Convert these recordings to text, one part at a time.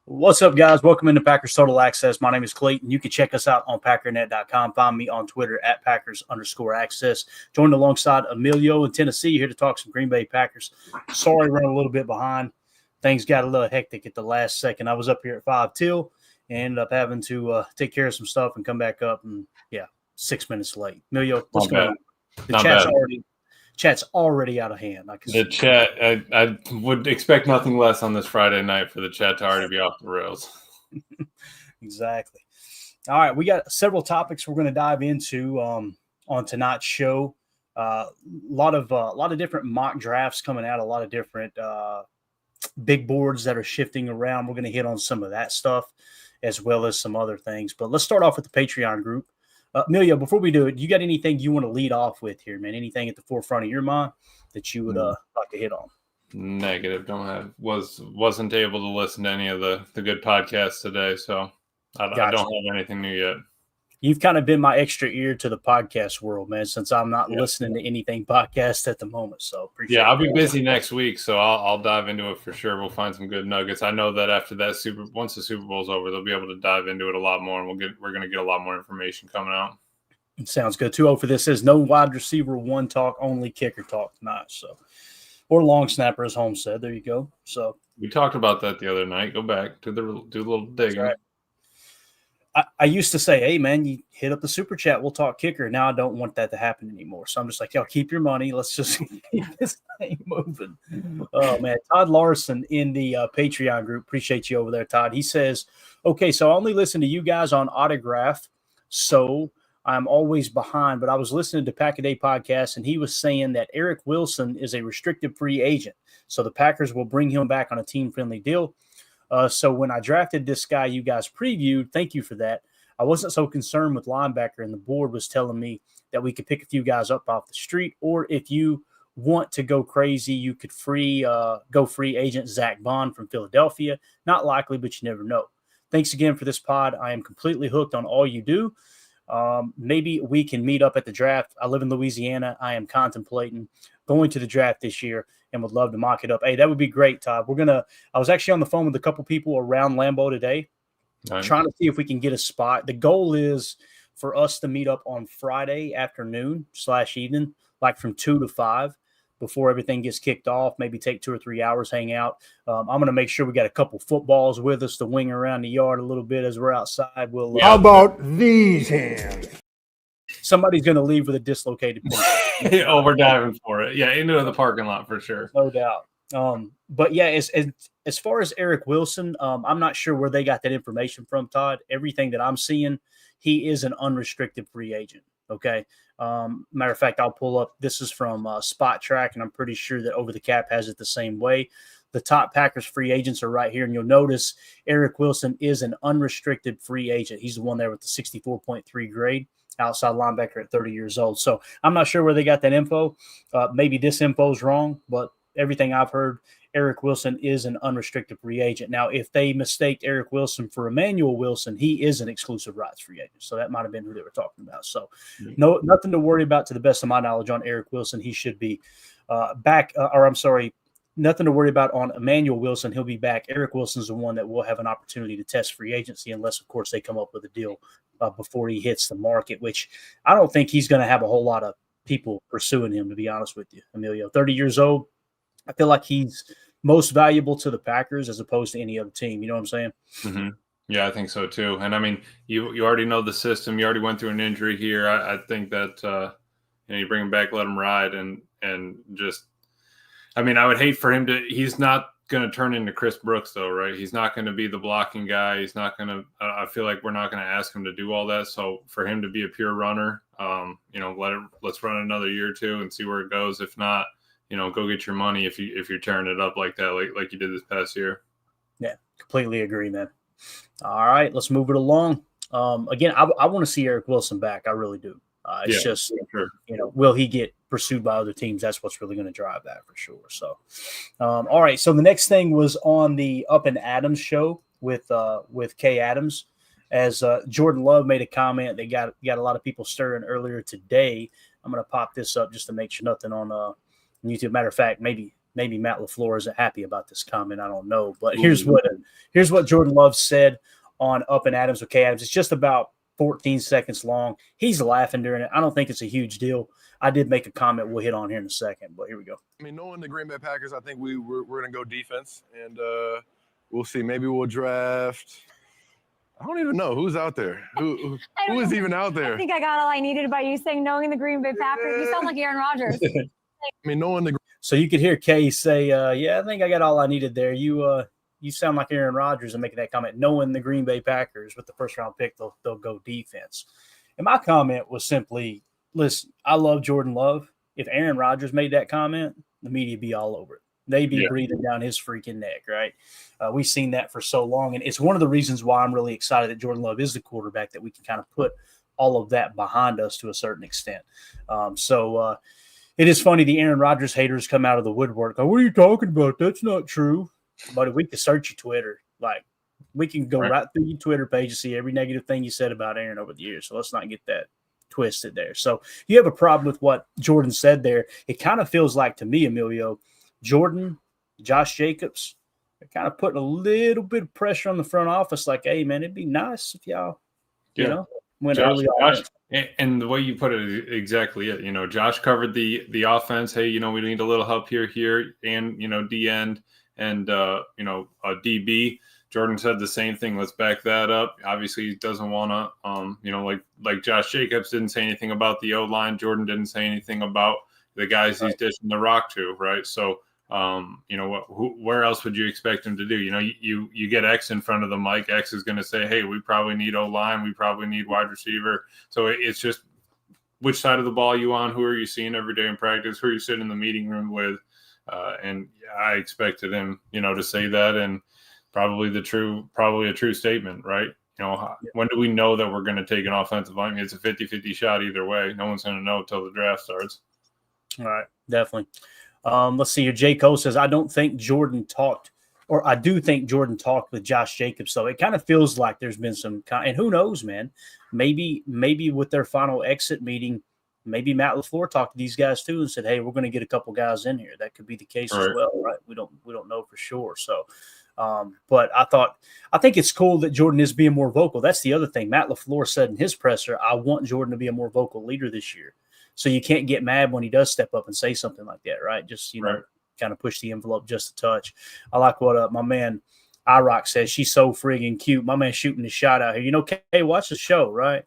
What's up, guys? Welcome into Packers Total Access. My name is Clayton. You can check us out on Packernet.com. Find me on Twitter at Packers_access. Joined alongside Emilio in Tennessee, here to talk some Green Bay Packers. Sorry, running a little bit behind. Things got a little hectic at the last second. I was up here at 5 till and ended up having to take care of some stuff and come back up. And 6 minutes late. Emilio, what's going on? The chat's already out of hand. The chat, I would expect nothing less on this Friday night for the chat to already be off the rails. Exactly. All right, we got several topics we're going to dive into on tonight's show. A lot of different mock drafts coming out, a lot of different big boards that are shifting around. We're going to hit on some of that stuff as well as some other things. But let's start off with the Patreon group. Emilio, before we do it, you got anything you want to lead off with here, man? Anything at the forefront of your mind that you would like to hit on? Negative. Wasn't able to listen to any of the good podcasts today, so I don't have anything new yet. You've kind of been my extra ear to the podcast world, man, since I'm not listening to anything podcast at the moment. So appreciate it. I'll be busy next week, so I'll dive into it for sure. We'll find some good nuggets. I know that after that once the Super Bowl's over, they'll be able to dive into it a lot more, and we're going to get a lot more information coming out. Sounds good. 2-0 for this says no wide receiver one talk, only kicker talk tonight. So, or long snapper, as Holmes said. There you go. So we talked about that the other night. Go back, do a little digging. Right. I used to say, hey, man, you hit up the super chat, we'll talk kicker. Now I don't want that to happen anymore. So I'm just like, keep your money. Let's just keep this thing moving. Oh, man. Todd Larson in the Patreon group. Appreciate you over there, Todd. He says, okay, so I only listen to you guys on Autograph, so I'm always behind. But I was listening to Pack a Day podcast, and he was saying that Eric Wilson is a restricted free agent. So the Packers will bring him back on a team-friendly deal. So when I drafted this guy you guys previewed, thank you for that. I wasn't so concerned with linebacker, and the board was telling me that we could pick a few guys up off the street, or if you want to go crazy, you could go free agent Zach Bond from Philadelphia. Not likely, but you never know. Thanks again for this pod. I am completely hooked on all you do. Maybe we can meet up at the draft. I live in Louisiana. I am contemplating going to the draft this year and would love to mock it up. Hey, that would be great, Todd. I was actually on the phone with a couple people around Lambeau today, trying to see if we can get a spot. The goal is for us to meet up on Friday afternoon/evening, like from 2 to 5 before everything gets kicked off, maybe take 2 or 3 hours, hang out. I'm going to make sure we got a couple footballs with us to wing around the yard a little bit as we're outside. How about these hands? Somebody's going to leave with a dislocated finger. We're diving for it. Yeah, into the parking lot for sure. No doubt. But yeah, as far as Eric Wilson, I'm not sure where they got that information from, Todd. Everything that I'm seeing, he is an unrestricted free agent. Okay. Matter of fact, I'll pull up. This is from Spot Track, and I'm pretty sure that Over the Cap has it the same way. The top Packers free agents are right here, and you'll notice Eric Wilson is an unrestricted free agent. He's the one there with the 64.3 grade. Outside linebacker at 30 years old. So I'm not sure where they got that info. Maybe this info is wrong, but everything I've heard, Eric Wilson is an unrestricted free agent. Now, if they mistaked Eric Wilson for Emmanuel Wilson, he is an exclusive rights free agent. So that might have been who they were talking about. So nothing to worry about to the best of my knowledge on Eric Wilson. He should be back, nothing to worry about on Emmanuel Wilson. He'll be back. Eric Wilson's the one that will have an opportunity to test free agency unless, of course, they come up with a deal before he hits the market, which I don't think he's going to have a whole lot of people pursuing him, to be honest with you, Emilio. 30 years old. I feel like he's most valuable to the Packers as opposed to any other team. You know what I'm saying? Mm-hmm. Yeah, I think so too. And I mean, you already know the system. You already went through an injury here. I think that you bring him back, let him ride, and just. I mean, I would hate for him to. He's not going to turn into Chris Brooks, though, right? He's not going to be the blocking guy. He's not going to. I feel like we're not going to ask him to do all that. So for him to be a pure runner, let's run another year or two and see where it goes. If not, go get your money if you're tearing it up like that, like you did this past year. Yeah, completely agree, man. All right, let's move it along. Again, I want to see Eric Wilson back. I really do. It's just, sure. Will he get pursued by other teams? That's what's really going to drive that for sure. So, all right. So the next thing was on the Up and Adams show with Kay Adams, as Jordan Love made a comment. They got a lot of people stirring earlier today. I'm going to pop this up just to make sure nothing on YouTube. Matter of fact, maybe maybe Matt LaFleur isn't happy about this comment. I don't know. But here's what Jordan Love said on Up and Adams with K. Adams. It's just about 14 seconds long. He's laughing during it. I don't think it's a huge deal. I did make a comment we'll hit on here in a second, but here we go. I mean, knowing the Green Bay Packers, I think we're going to go defense, and we'll see. Maybe we'll draft. I don't even know who's out there. Who is even out there? I think I got all I needed by you saying knowing the Green Bay Packers. You sound like Aaron Rodgers. I mean, knowing the. So you could hear Kay say, "Yeah, I think I got all I needed there." You sound like Aaron Rodgers and making that comment. Knowing the Green Bay Packers with the first round pick, they'll go defense. And my comment was simply, listen, I love Jordan Love. If Aaron Rodgers made that comment, the media be all over it. They'd be breathing down his freaking neck, right? We've seen that for so long. And it's one of the reasons why I'm really excited that Jordan Love is the quarterback, that we can kind of put all of that behind us to a certain extent. It is funny, the Aaron Rodgers haters come out of the woodwork. Like, what are you talking about? That's not true. But if we could search your Twitter, like we can go right through your Twitter page and see every negative thing you said about Aaron over the years. So let's not get that twisted there. So you have a problem with what Jordan said there. It kind of feels like to me, Emilio, Jordan, Josh Jacobs, they're kind of putting a little bit of pressure on the front office. Like, hey, man, it'd be nice if y'all, went early on. And the way you put it is exactly it. Josh covered the offense. Hey, we need a little help here, and D end and a DB. Jordan said the same thing. Let's back that up. Obviously, he doesn't want to, like Josh Jacobs didn't say anything about the O-line. Jordan didn't say anything about the guys he's dishing the rock to, right? So, where else would you expect him to do? You get X in front of the mic. X is going to say, hey, we probably need O-line. We probably need wide receiver. So it's just which side of the ball you on? Who are you seeing every day in practice? Who are you sitting in the meeting room with? And I expected him, to say that, and probably a true statement, right? When do we know that we're going to take an offensive line? It's a 50-50 shot either way. No one's going to know until the draft starts. All right, definitely. Let's see here. J. Cole says, I do think Jordan talked with Josh Jacobs. So it kind of feels like there's been some and who knows, man, maybe with their final exit meeting, maybe Matt LaFleur talked to these guys too and said, hey, we're going to get a couple guys in here. That could be the case as well, right? We don't know for sure. So, but I think it's cool that Jordan is being more vocal. That's the other thing. Matt LaFleur said in his presser, I want Jordan to be a more vocal leader this year. So you can't get mad when he does step up and say something like that, right? Just, kind of push the envelope just a touch. I like what my man iRock says. She's so friggin' cute. My man shooting his shot out here. Kay, watch the show, right?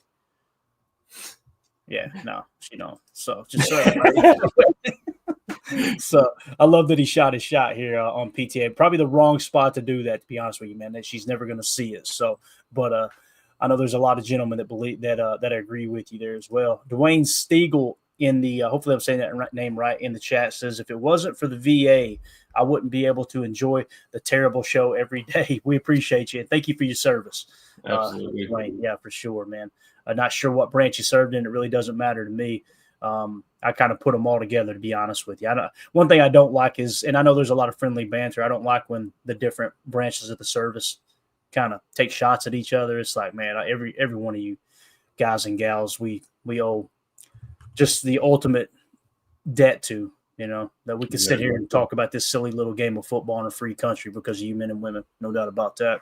Yeah, no, she don't. So just so I love that he shot his shot here on PTA. Probably the wrong spot to do that, to be honest with you, man. That she's never going to see it. So, but I know there's a lot of gentlemen that believe that that agree with you there as well. Dwayne Stiegel in the hopefully I'm saying that name right in the chat says, if it wasn't for the VA, I wouldn't be able to enjoy the terrible show every day. We appreciate you and thank you for your service. Absolutely, Dwayne. Yeah, for sure, man. I'm not sure what branch you served in. It really doesn't matter to me. I kind of put them all together, to be honest with you. One thing I don't like is, and I know there's a lot of friendly banter, I don't like when the different branches of the service kind of take shots at each other. It's like, man, every one of you guys and gals, we owe just the ultimate debt to, that we can sit here and talk about this silly little game of football in a free country because of you men and women. No doubt about that.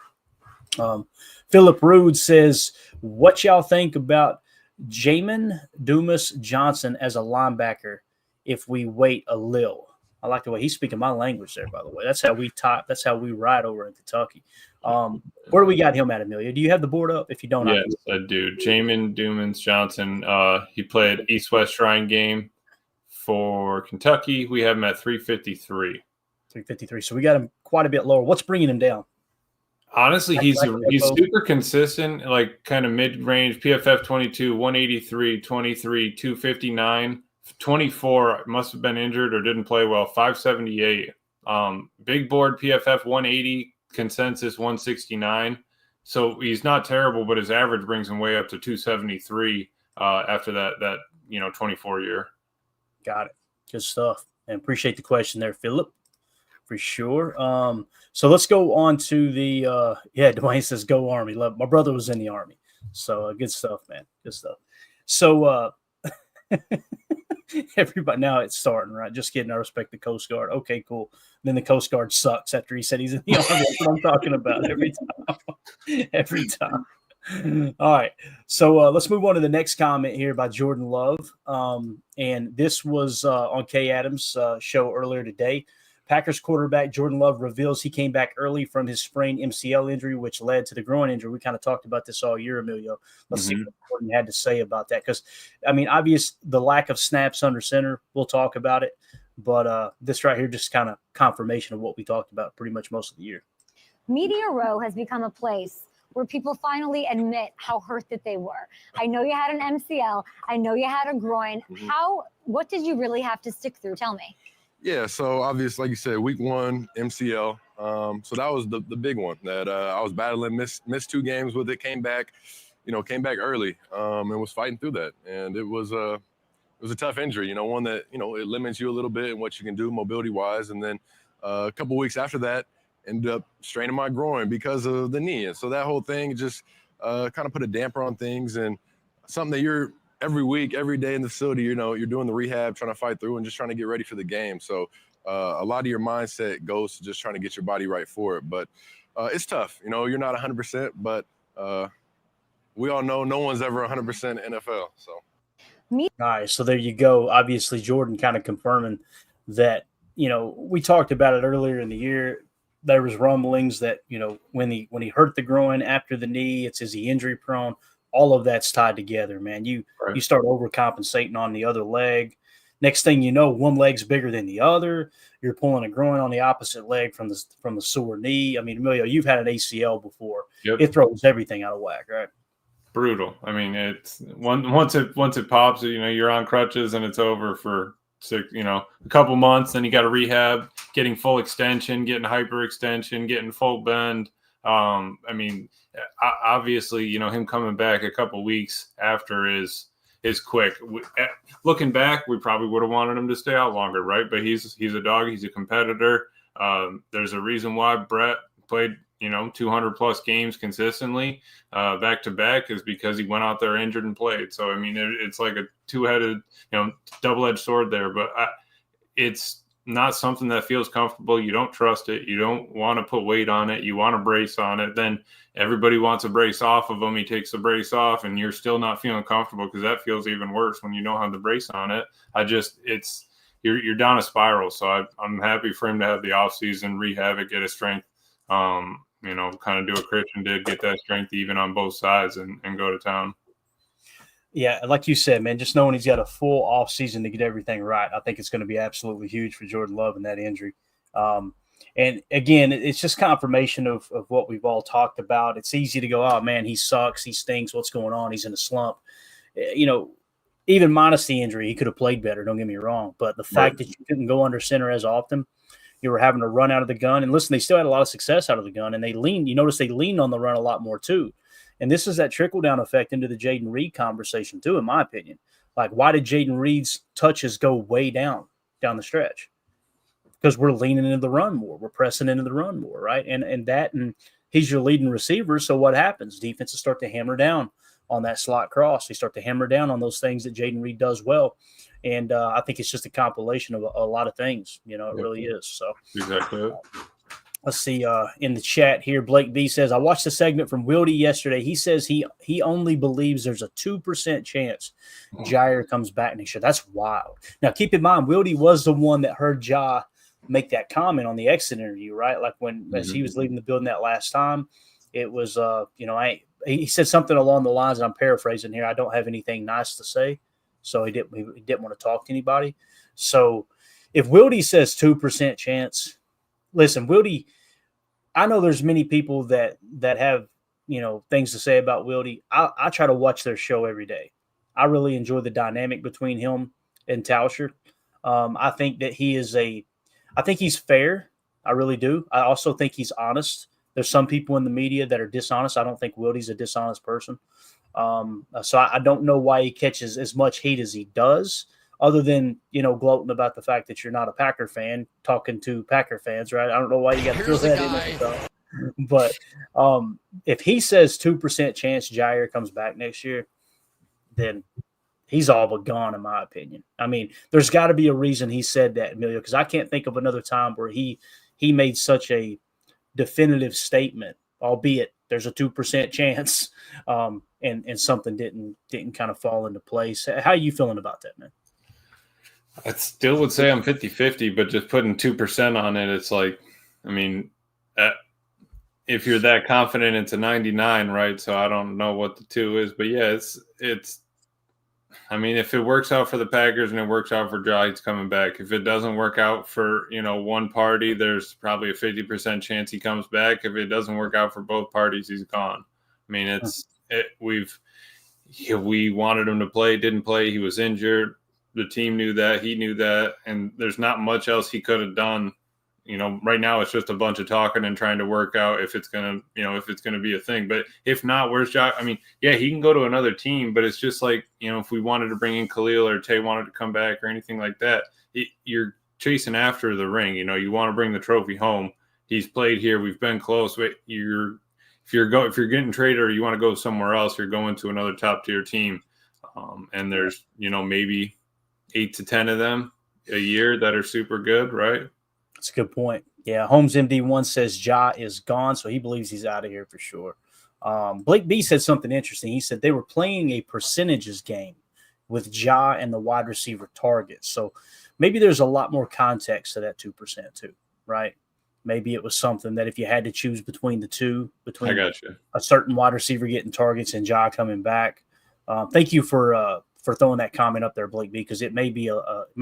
Philip Rude says, what y'all think about Jamin Dumas Johnson as a linebacker if we wait a little? I like the way he's speaking my language there, by the way. That's how we type. That's how we ride over in Kentucky. Where do we got him at, Amelia? Do you have the board up? If you don't, yes, I do. Jamin Dumas Johnson. He played East-West Shrine game for Kentucky. We have him at 353. 353. So we got him quite a bit lower. What's bringing him down? Honestly, he's super consistent, like kind of mid-range. PFF 22, 183, 23, 259, 24 must have been injured or didn't play well, 578. Big board PFF 180, consensus 169. So he's not terrible, but his average brings him way up to 273 after that 24 year. Got it. Good stuff. And appreciate the question there, Philip. For sure. So let's go on to the Dwayne says go Army. Love, my brother was in the Army. So good stuff, man. Good stuff. So everybody now it's starting, right? Just kidding. I respect the Coast Guard. Okay, cool. Then the Coast Guard sucks after he said he's in the Army. That's what I'm talking about every time. Every time. All right. So let's move on to the next comment here by Jordan Love. And this was on Kay Adams' show earlier today. Packers quarterback Jordan Love reveals he came back early from his sprained MCL injury, which led to the groin injury. We kind of talked about this all year, Emilio. Let's see what Jordan had to say about that. Because, I mean, obvious the lack of snaps under center, we'll talk about it. But this right here just kind of confirmation of what we talked about pretty much most of the year. Media Row has become a place where people finally admit how hurt that they were. I know you had an MCL. I know you had a groin. What did you really have to stick through? Tell me. Yeah, so obviously, like you said, week 1 MCL. So that was the big one that I was battling. Missed 2 games with it. Came back early and was fighting through that. And it was a tough injury. One that it limits you a little bit in what you can do mobility wise. And then a couple weeks after that, ended up straining my groin because of the knee. And so that whole thing just kind of put a damper on things, and something that you're every week, every day in the facility, you're doing the rehab, trying to fight through and just trying to get ready for the game. So a lot of your mindset goes to just trying to get your body right for it. But it's tough. You're not 100%, but we all know no one's ever 100% NFL. So. All right, so there you go. Obviously, Jordan kind of confirming that, we talked about it earlier in the year. There was rumblings that, when he hurt the groin after the knee, is he injury prone? All of that's tied together, man. You start overcompensating on the other leg. Next thing you know, one leg's bigger than the other. You're pulling a groin on the opposite leg from the sore knee. I mean, Emilio, you've had an ACL before. Yep. It throws everything out of whack, right? Brutal. I mean, it's once it pops, you're on crutches and it's over for a couple months. Then you got to rehab, getting full extension, getting hyperextension, getting full bend. I mean, obviously, him coming back a couple weeks after is quick. Looking back, we probably would have wanted him to stay out longer, right? But he's a dog. He's a competitor. There's a reason why Brett played 200 plus games consistently back to back, is because he went out there injured and played. So I mean, it's like a two-headed double-edged sword there, but it's not something that feels comfortable. You don't trust it. You don't want to put weight on it. You want to brace on it. Then everybody wants a brace off of him. He takes the brace off and you're still not feeling comfortable, because that feels even worse when you don't have the brace on it. You're down a spiral. So I'm happy for him to have the offseason, rehab it, get his strength, kind of do what Christian did, get that strength even on both sides and go to town. Yeah, like you said, man, just knowing he's got a full off season to get everything right, I think it's going to be absolutely huge for Jordan Love and that injury. And again, it's just confirmation of what we've all talked about. It's easy to go, oh man, he sucks, he stinks, what's going on? He's in a slump. Even minus the injury, he could have played better. Don't get me wrong, but the fact that you couldn't go under center as often, you were having to run out of the gun. And listen, they still had a lot of success out of the gun, and you notice they leaned on the run a lot more too. And this is that trickle-down effect into the Jaden Reed conversation too, in my opinion. Like, why did Jaden Reed's touches go way down the stretch? Because we're leaning into the run more. We're pressing into the run more, right? And he's your leading receiver, so what happens? Defenses start to hammer down on that slot cross. They start to hammer down on those things that Jaden Reed does well. And I think it's just a compilation of a lot of things. It really is. So exactly. Let's see, in the chat here, Blake B says, I watched the segment from Wildy yesterday. He says he only believes there's a 2% chance Jaire comes back next year. That's wild. Now, keep in mind, Wildy was the one that heard Ja make that comment on the exit interview, right? Like as he was leaving the building that last time, it was, he said something along the lines, and I'm paraphrasing here, I don't have anything nice to say. So he didn't want to talk to anybody. So if Wildy says 2% chance, listen, Wildy, I know there's many people that have, things to say about Wildy. I try to watch their show every day. I really enjoy the dynamic between him and Tauscher. I think that I think he's fair. I really do. I also think he's honest. There's some people in the media that are dishonest. I don't think Wildy's a dishonest person. So I don't know why he catches as much heat as he does, other than, gloating about the fact that you're not a Packer fan, talking to Packer fans, right? I don't know why you got to throw that in there. But if he says 2% chance Jaire comes back next year, then he's all but gone, in my opinion. I mean, there's got to be a reason he said that, Emilio, because I can't think of another time where he made such a definitive statement, albeit there's a 2% chance, and something didn't kind of fall into place. How are you feeling about that, man? I still would say I'm 50-50, but just putting 2% on it, it's like, I mean, if you're that confident, it's a 99, right? So I don't know what the 2 is, but yeah, it's. I mean, if it works out for the Packers and it works out for Jaire, he's coming back. If it doesn't work out for, one party, there's probably a 50% chance he comes back. If it doesn't work out for both parties, he's gone. I mean, we wanted him to play, didn't play. He was injured. The team knew that. He knew that. And there's not much else he could have done. Right now it's just a bunch of talking and trying to work out if it's going to be a thing. But if not, where's Jaire? I mean, yeah, he can go to another team, but it's just like, if we wanted to bring in Khalil or Tay wanted to come back or anything like that, you're chasing after the ring. You want to bring the trophy home. He's played here. We've been close. But if you're getting traded or you want to go somewhere else, you're going to another top tier team. And there's, maybe 8 to 10 of them a year that are super good, right? That's a good point. Yeah, Holmes MD1 says Ja is gone, so he believes he's out of here for sure. Blake B said something interesting. He said they were playing a percentages game with Ja and the wide receiver targets. So maybe there's a lot more context to that 2% too, right? Maybe it was something that if you had to choose between the two, between a certain wide receiver getting targets and Ja coming back. Thank you for throwing that comment up there, Blake B, because it may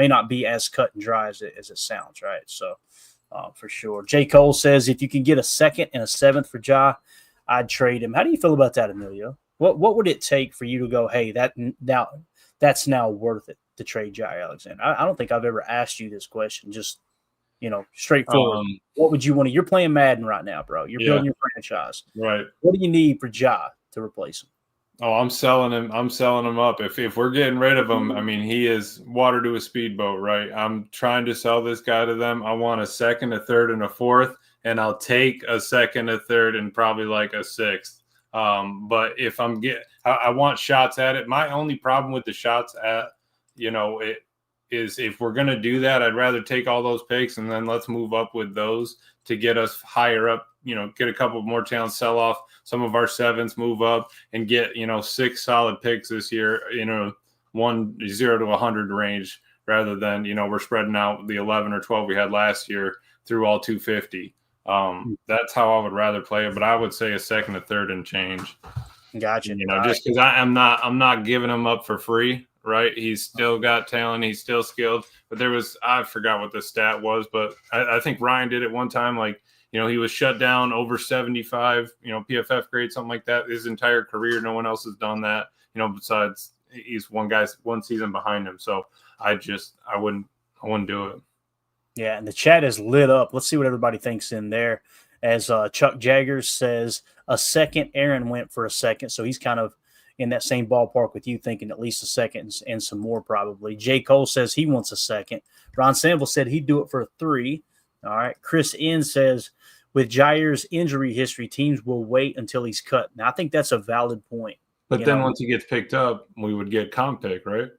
not be as cut and dry as it sounds, right? So for sure. J. Cole says if you can get a 2nd and a 7th for Ja, I'd trade him. How do you feel about that, Emilio? What would it take for you to go, hey, that's now worth it to trade Jaire Alexander? I don't think I've ever asked you this question. Just straightforward. What would you want to? You're playing Madden right now, bro. You're building your franchise, right? What do you need for Ja to replace him? Oh, I'm selling him. I'm selling him up. If we're getting rid of him, I mean, he is water to a speedboat, right? I'm trying to sell this guy to them. I want a 2nd, a 3rd, and a 4th, and I'll take a 2nd, a 3rd, and probably like a 6th. But if I want shots at it. My only problem with the shots at, it is if we're gonna do that, I'd rather take all those picks and then let's move up with those to get us higher up. Get a couple more talents, sell off some of our 7s, move up, and get 6 solid picks this year. 0 to 100 range, rather than we're spreading out the 11 or 12 we had last year through all 250. That's how I would rather play it. But I would say a 2nd, a 3rd, and change. Gotcha. Just because I'm not giving him up for free. Right, he's still got talent. He's still skilled. But I forgot what the stat was, but I think Ryan did it one time. Like, he was shut down over 75, PFF grade, something like that. His entire career, no one else has done that. Besides he's one season behind him. So I wouldn't do it. Yeah, and the chat is lit up. Let's see what everybody thinks in there. As Chuck Jaggers says, a 2nd. Aaron went for a 2nd, so he's kind of in that same ballpark with you, thinking at least a 2nd and some more probably. J. Cole says he wants a 2nd. Ron Sanville said he'd do it for a 3. All right. Chris N says with Jaire's injury history, teams will wait until he's cut. Now, I think that's a valid point. But then once he gets picked up, we would get comp pick, right?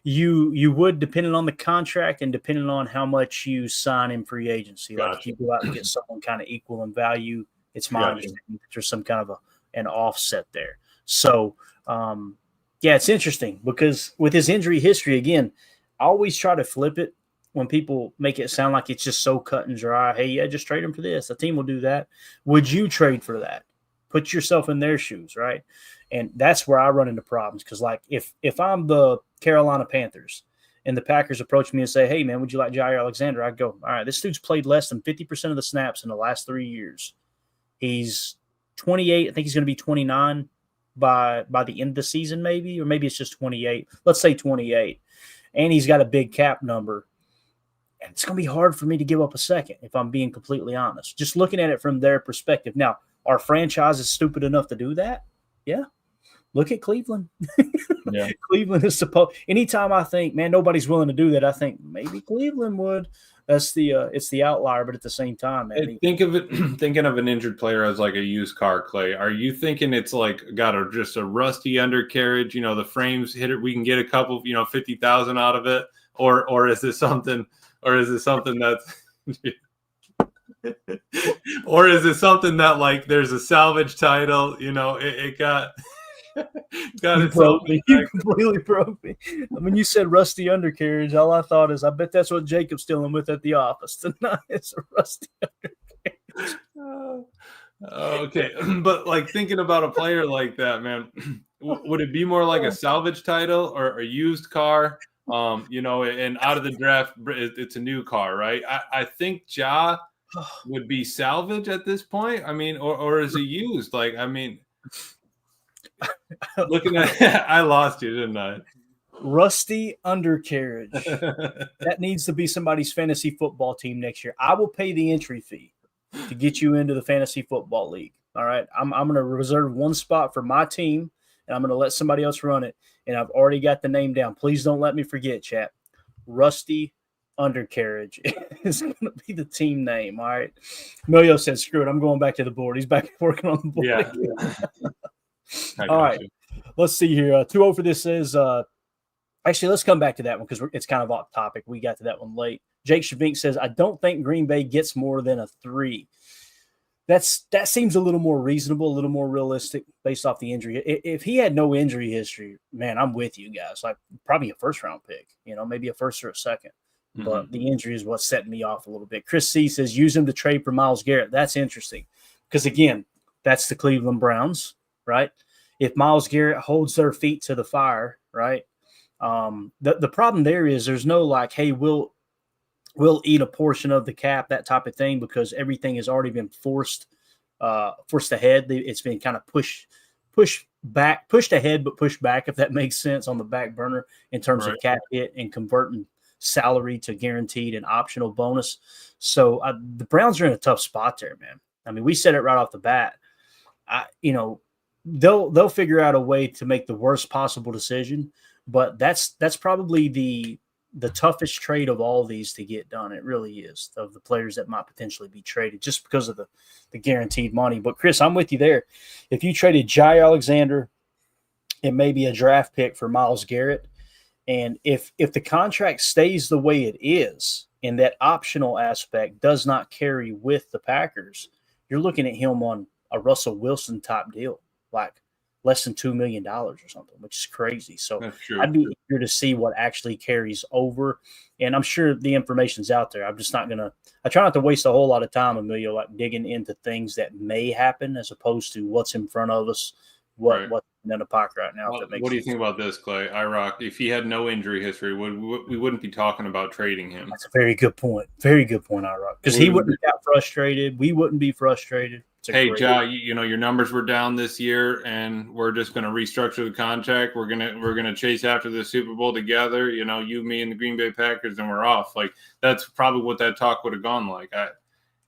You would, depending on the contract and depending on how much you sign in free agency. Gotcha. Like if you go out and get someone kind of equal in value, it's my understanding that there's some kind of an offset there. So, it's interesting because with his injury history, again, I always try to flip it when people make it sound like it's just so cut and dry. Hey, yeah, just trade him for this. The team will do that. Would you trade for that? Put yourself in their shoes, right? And that's where I run into problems because, like, if I'm the Carolina Panthers and the Packers approach me and say, hey, man, would you like Jaire Alexander? I'd go, all right, this dude's played less than 50% of the snaps in the last 3 years. He's 28. I think he's going to be 29 by the end of the season, maybe, or maybe it's just 28. Let's say 28. And he's got a big cap number. And it's going to be hard for me to give up a 2nd, if I'm being completely honest. Just looking at it from their perspective. Now, our franchise is stupid enough to do that? Yeah. look at Cleveland. Yeah. Cleveland is supposed. Anytime I think, man, nobody's willing to do that, I think maybe Cleveland would. That's it's the outlier, but at the same time, man. Hey, think of it. Thinking of an injured player as like a used car, Clay. Are you thinking it's like got just a rusty undercarriage? You know, the frames hit it. We can get a couple, 50,000 out of it, or is this something? Or is it something that's? Or is it something that like there's a salvage title? It got. You broke me. You completely broke me. I mean, you said rusty undercarriage. All I thought is, I bet that's what Jacob's dealing with at the office tonight. It's a rusty undercarriage. Okay, but like thinking about a player like that, man, would it be more like a salvage title or a used car? And out of the draft, it's a new car, right? I think Ja would be salvage at this point. I mean, or is he used? Like, I mean. Looking at I lost you, didn't I? Rusty undercarriage. That needs to be somebody's fantasy football team next year. I will pay the entry fee to get you into the fantasy football league. All right. I'm going to reserve one spot for my team, and I'm going to let somebody else run it. And I've already got the name down. Please don't let me forget, chat. Rusty undercarriage is going to be the team name. All right. Emilio said, screw it. I'm going back to the board. He's back working on the board. Yeah. All right. Let's see here. 2-0 for this is actually, let's come back to that one because it's kind of off topic. We got to that one late. Jake Shavink says, I don't think Green Bay gets more than a 3. That seems a little more reasonable, a little more realistic based off the injury. If he had no injury history, man, I'm with you guys. Like probably a first-round pick, maybe a first or a second. Mm-hmm. But the injury is what's setting me off a little bit. Chris C says, use him to trade for Myles Garrett. That's interesting because, again, that's the Cleveland Browns, right? If Myles Garrett holds their feet to the fire, right? The problem there is there's no like, hey, we'll eat a portion of the cap, that type of thing, because everything has already been forced ahead. It's been kind of pushed ahead, but pushed back, if that makes sense, on the back burner in terms of cap hit and converting salary to guaranteed and optional bonus. So the Browns are in a tough spot there, man. I mean, we said it right off the bat. They'll figure out a way to make the worst possible decision, but that's probably the toughest trade of all these to get done. It really is, of the players that might potentially be traded just because of the guaranteed money. But Chris, I'm with you there. If you traded Jaire Alexander and maybe a draft pick for Myles Garrett, and if the contract stays the way it is and that optional aspect does not carry with the Packers, you're looking at him on a Russell Wilson type deal, like less than $2 million or something, which is crazy. So I'd be eager to see what actually carries over. And I'm sure the information's out there. I'm just not going to – I try not to waste a whole lot of time, Emilio, like digging into things that may happen as opposed to what's in front of us, what's in the pocket right now. What do you think about this, Clay? IROC, if he had no injury history, we wouldn't be talking about trading him. That's a very good point. Very good point, IROC. Because he wouldn't have got frustrated. We wouldn't be frustrated. Hey, Ja, your numbers were down this year, and we're just going to restructure the contract. We're gonna chase after the Super Bowl together. You, me, and the Green Bay Packers, and we're off. Like that's probably what that talk would have gone like.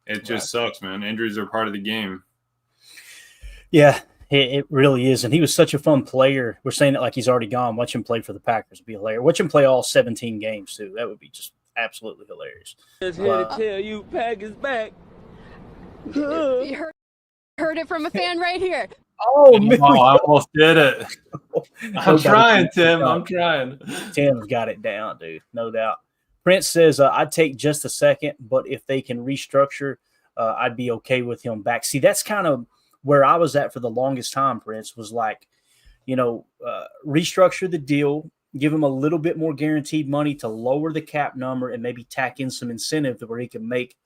It just sucks, man. Injuries are part of the game. Yeah, it really is, and he was such a fun player. We're saying it like he's already gone. Watch him play for the Packers would be hilarious. Watch him play all 17 games too. That would be just absolutely hilarious. Just here to tell you, Packers back. You heard it from a fan right here. Oh, I almost did it. I'm trying, Tim. I'm trying. Tim's got it down, dude. No doubt. Prince says, I'd take just a second, but if they can restructure, I'd be okay with him back. See, that's kind of where I was at for the longest time, Prince, was like, restructure the deal, give him a little bit more guaranteed money to lower the cap number and maybe tack in some incentive to where he can make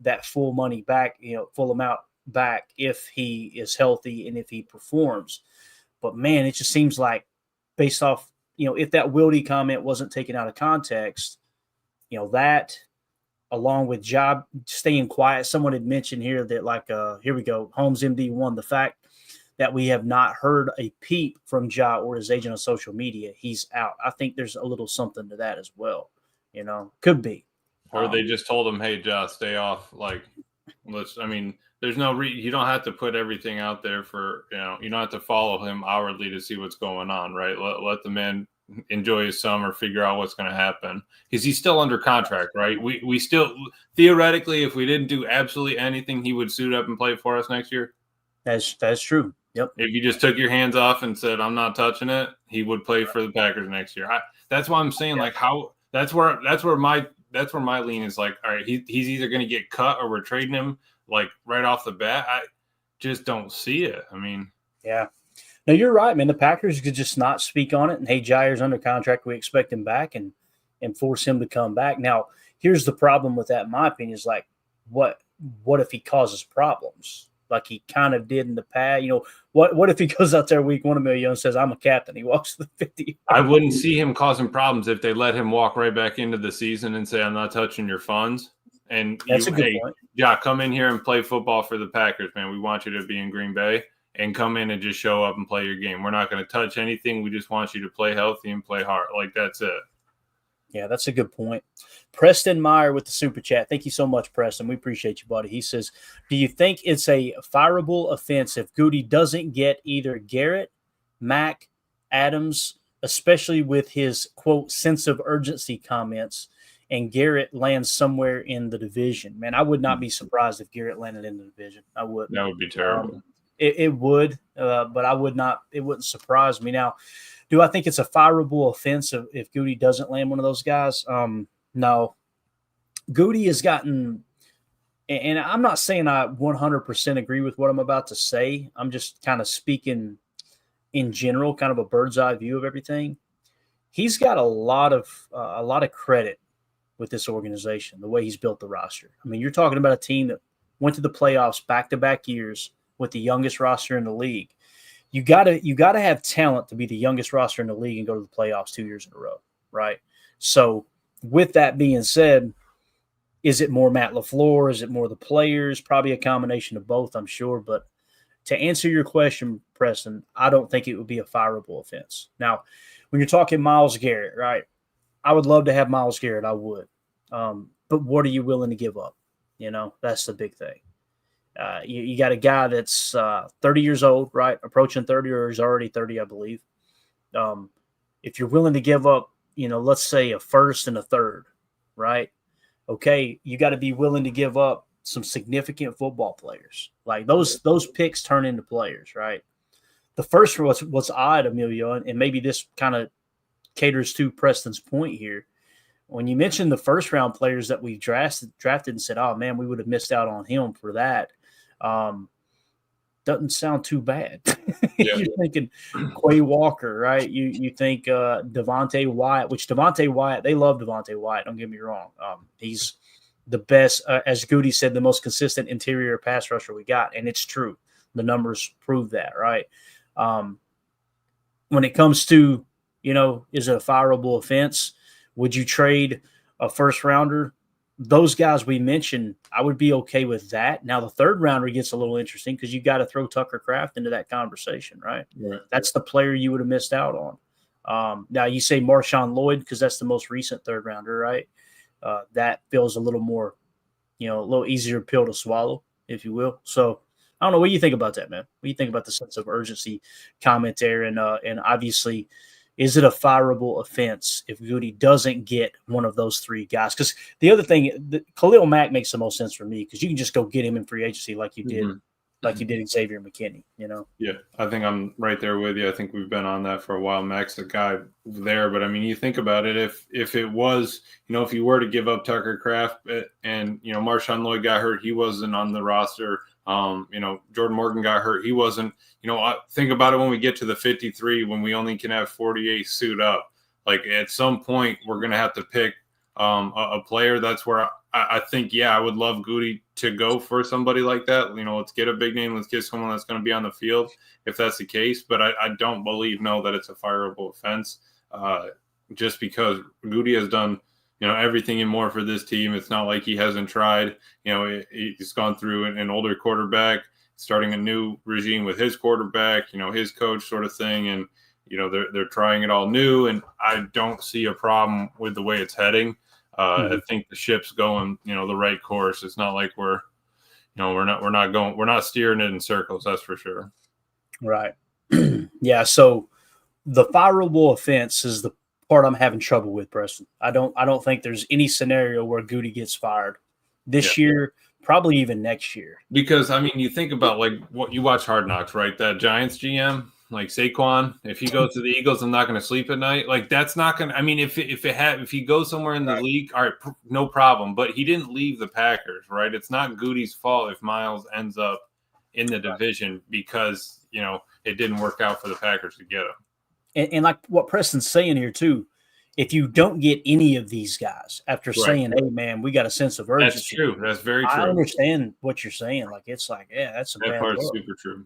that full money back, full amount back if he is healthy and if he performs. But man, it just seems like based off, if that Wildy comment wasn't taken out of context, that along with job staying quiet, someone had mentioned here that here we go, Holmes MD 1, the fact that we have not heard a peep from Ja or his agent on social media, he's out. I think there's a little something to that as well. Could be. Or they just told him, hey, Ja, stay off. there's no you don't have to put everything out there for, you don't have to follow him hourly to see what's going on, right? Let the man enjoy his summer, figure out what's going to happen. Because he's still under contract, right? We still, theoretically, if we didn't do absolutely anything, he would suit up and play for us next year. That's true. Yep. If you just took your hands off and said, I'm not touching it, he would play for the Packers next year. That's why I'm saying, like, how that's where my lean is, like, all right, he's either going to get cut or we're trading him, like, right off the bat. I just don't see it. I mean, yeah. No, you're right, man. The Packers could just not speak on it. And, hey, Jaire's under contract. We expect him back and force him to come back. Now, here's the problem with that, in my opinion, is like, what if he causes problems? Like he kind of did in the past. What if he goes out there week 1 Emilio and says, I'm a captain? He walks to the 50. I wouldn't see him causing problems if they let him walk right back into the season and say, I'm not touching your funds. And that's a good point. Yeah, come in here and play football for the Packers, man. We want you to be in Green Bay and come in and just show up and play your game. We're not going to touch anything. We just want you to play healthy and play hard. Like, that's it. Yeah, that's a good point. Preston Meyer with the super chat. Thank you so much, Preston. We appreciate you, buddy. He says, do you think it's a fireable offense if Goody doesn't get either Garrett, Mack, Adams, especially with his, quote, sense of urgency comments, and Garrett lands somewhere in the division? Man, I would not be surprised if Garrett landed in the division. I wouldn't. That would be terrible. It would, but I would not. It wouldn't surprise me. Now, do I think it's a fireable offense if Goody doesn't land one of those guys? No. Goody has gotten, and I'm not saying I 100% agree with what I'm about to say. I'm just kind of speaking in general, kind of a bird's eye view of everything. He's got a lot of credit with this organization, the way he's built the roster. I mean, you're talking about a team that went to the playoffs back-to-back years with the youngest roster in the league. You gotta have talent to be the youngest roster in the league and go to the playoffs 2 years in a row, right? So with that being said, is it more Matt LaFleur? Is it more the players? Probably a combination of both, I'm sure. But to answer your question, Preston, I don't think it would be a fireable offense. Now, when you're talking Myles Garrett, right, I would love to have Myles Garrett. I would. But what are you willing to give up? That's the big thing. You got a guy that's 30 years old, right? Approaching 30, or is already 30, I believe. If you're willing to give up, let's say a first and a third, right? Okay, you got to be willing to give up some significant football players. Like those picks turn into players, right? The first, what's odd, Emilio, and maybe this kind of caters to Preston's point here. When you mentioned the first round players that we drafted and said, oh man, we would have missed out on him for that. Doesn't sound too bad. Yeah. You're thinking Quay Walker, right? You think Devontae Wyatt, which Devontae Wyatt, they love Devontae Wyatt. Don't get me wrong. He's the best, as Goody said, the most consistent interior pass rusher we got, and it's true. The numbers prove that, right? When it comes to, is it a fireable offense? Would you trade a first rounder? Those guys we mentioned, I would be okay with that. Now, the third rounder gets a little interesting because you got to throw Tucker Kraft into that conversation, right? That's the player you would have missed out on. Now, you say Marshawn Lloyd because that's the most recent third rounder, right? That feels a little more, a little easier pill to swallow, if you will. So, I don't know. What do you think about that, man? What do you think about the sense of urgency comment there? And obviously, is it a fireable offense if Goody doesn't get one of those three guys? Because the other thing, Khalil Mack makes the most sense for me because you can just go get him in free agency like you did, like you did Xavier McKinney. Yeah, I think I'm right there with you. I think we've been on that for a while. Mack's the guy there, but I mean, you think about it. If it was, if you were to give up Tucker Kraft and Marshawn Lloyd got hurt, he wasn't on the roster. Jordan Morgan got hurt. He wasn't, think about it when we get to the 53, when we only can have 48 suit up. Like at some point, we're going to have to pick a player. That's where I think, I would love Goody to go for somebody like that. Let's get a big name. Let's get someone that's going to be on the field if that's the case. But I don't believe, that it's a fireable offense just because Goody has done everything and more for this team. It's not like he hasn't tried. He's gone through an older quarterback, starting a new regime with his quarterback, his coach sort of thing. And, they're trying it all new. And I don't see a problem with the way it's heading. I think the ship's going, the right course. It's not like we're, we're not steering it in circles. That's for sure. Right. Yeah. So the fireable offense is the part I'm having trouble with, Preston. I don't think there's any scenario where Goody gets fired this year, probably even next year. Because I mean, you think about like what you watch Hard Knocks, right? That Giants GM, like Saquon, if he goes to the Eagles, I'm not going to sleep at night. Like that's not going to. I mean, if he goes somewhere in the league, all right, no problem. But he didn't leave the Packers, right? It's not Goody's fault if Miles ends up in the division because it didn't work out for the Packers to get him. And like what Preston's saying here too, if you don't get any of these guys after saying, "Hey, man, we got a sense of urgency," that's true. That's very true. I understand what you're saying. Like it's like, yeah, that's a bad part's look. super true.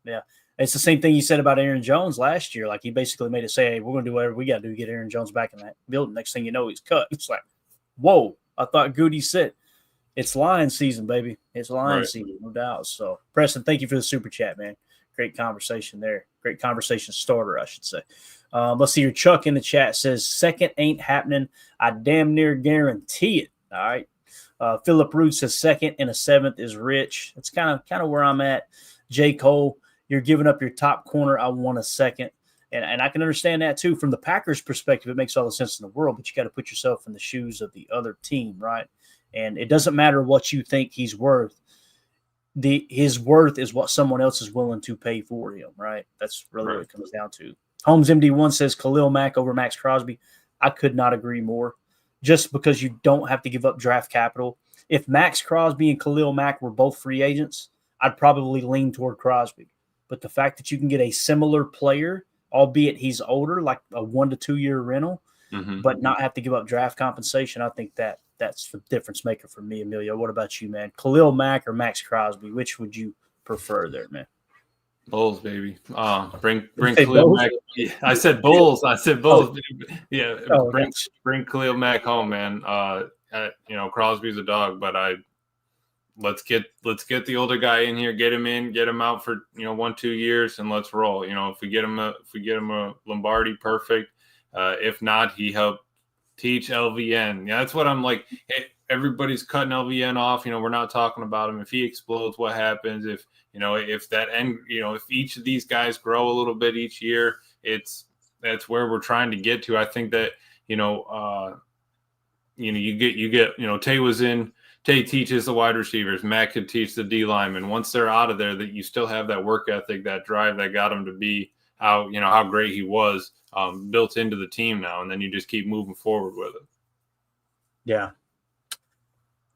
Yeah, it's the same thing you said about Aaron Jones last year. Like he basically made it say, "Hey, we're going to do whatever we got to do to get Aaron Jones back in that building." Next thing you know, he's cut. It's like, whoa! I thought Goody said, "It's lion season, baby. It's lion season, no doubt." So, Preston, thank you for the super chat, man. Great conversation there. Great conversation starter, I should say. Let's see here. Chuck in the chat says, second ain't happening. I damn near guarantee it. All right. Philip Root says second and a seventh is Rich. That's kind of where I'm at. J. Cole, you're giving up your top corner. I want a second. And I can understand that too. From the Packers' perspective, it makes all the sense in the world, but you got to put yourself in the shoes of the other team, right? And it doesn't matter what you think he's worth. His worth is what someone else is willing to pay for him, right? That's really what it comes down to. Holmes MD1 says Khalil Mack over Max Crosby. I could not agree more. Just because you don't have to give up draft capital. If Max Crosby and Khalil Mack were both free agents, I'd probably lean toward Crosby. But the fact that you can get a similar player, albeit he's older, like a 1 to 2 year rental, but not have to give up draft compensation, I think that's the difference maker for me, Emilio. What about you, man? Khalil Mack or Max Crosby? Which would you prefer there, man? Bulls, baby. Bring Khalil Mack. Yeah, I said Bulls. Yeah, bring Khalil Mack home, man. Crosby's a dog, but let's get the older guy in here, get him out for 1-2 years, and let's roll. If we get him a Lombardi, perfect. If not, he helped teach LVN. Yeah, that's what I'm like. Hey, everybody's cutting LVN off. We're not talking about him. If he explodes, what happens? If each of these guys grow a little bit each year, that's where we're trying to get to. I think that Tay was in. Tay teaches the wide receivers. Matt could teach the D linemen. Once they're out of there, that you still have that work ethic, that drive that got him to be how great he was built into the team now, and then you just keep moving forward with it. Yeah.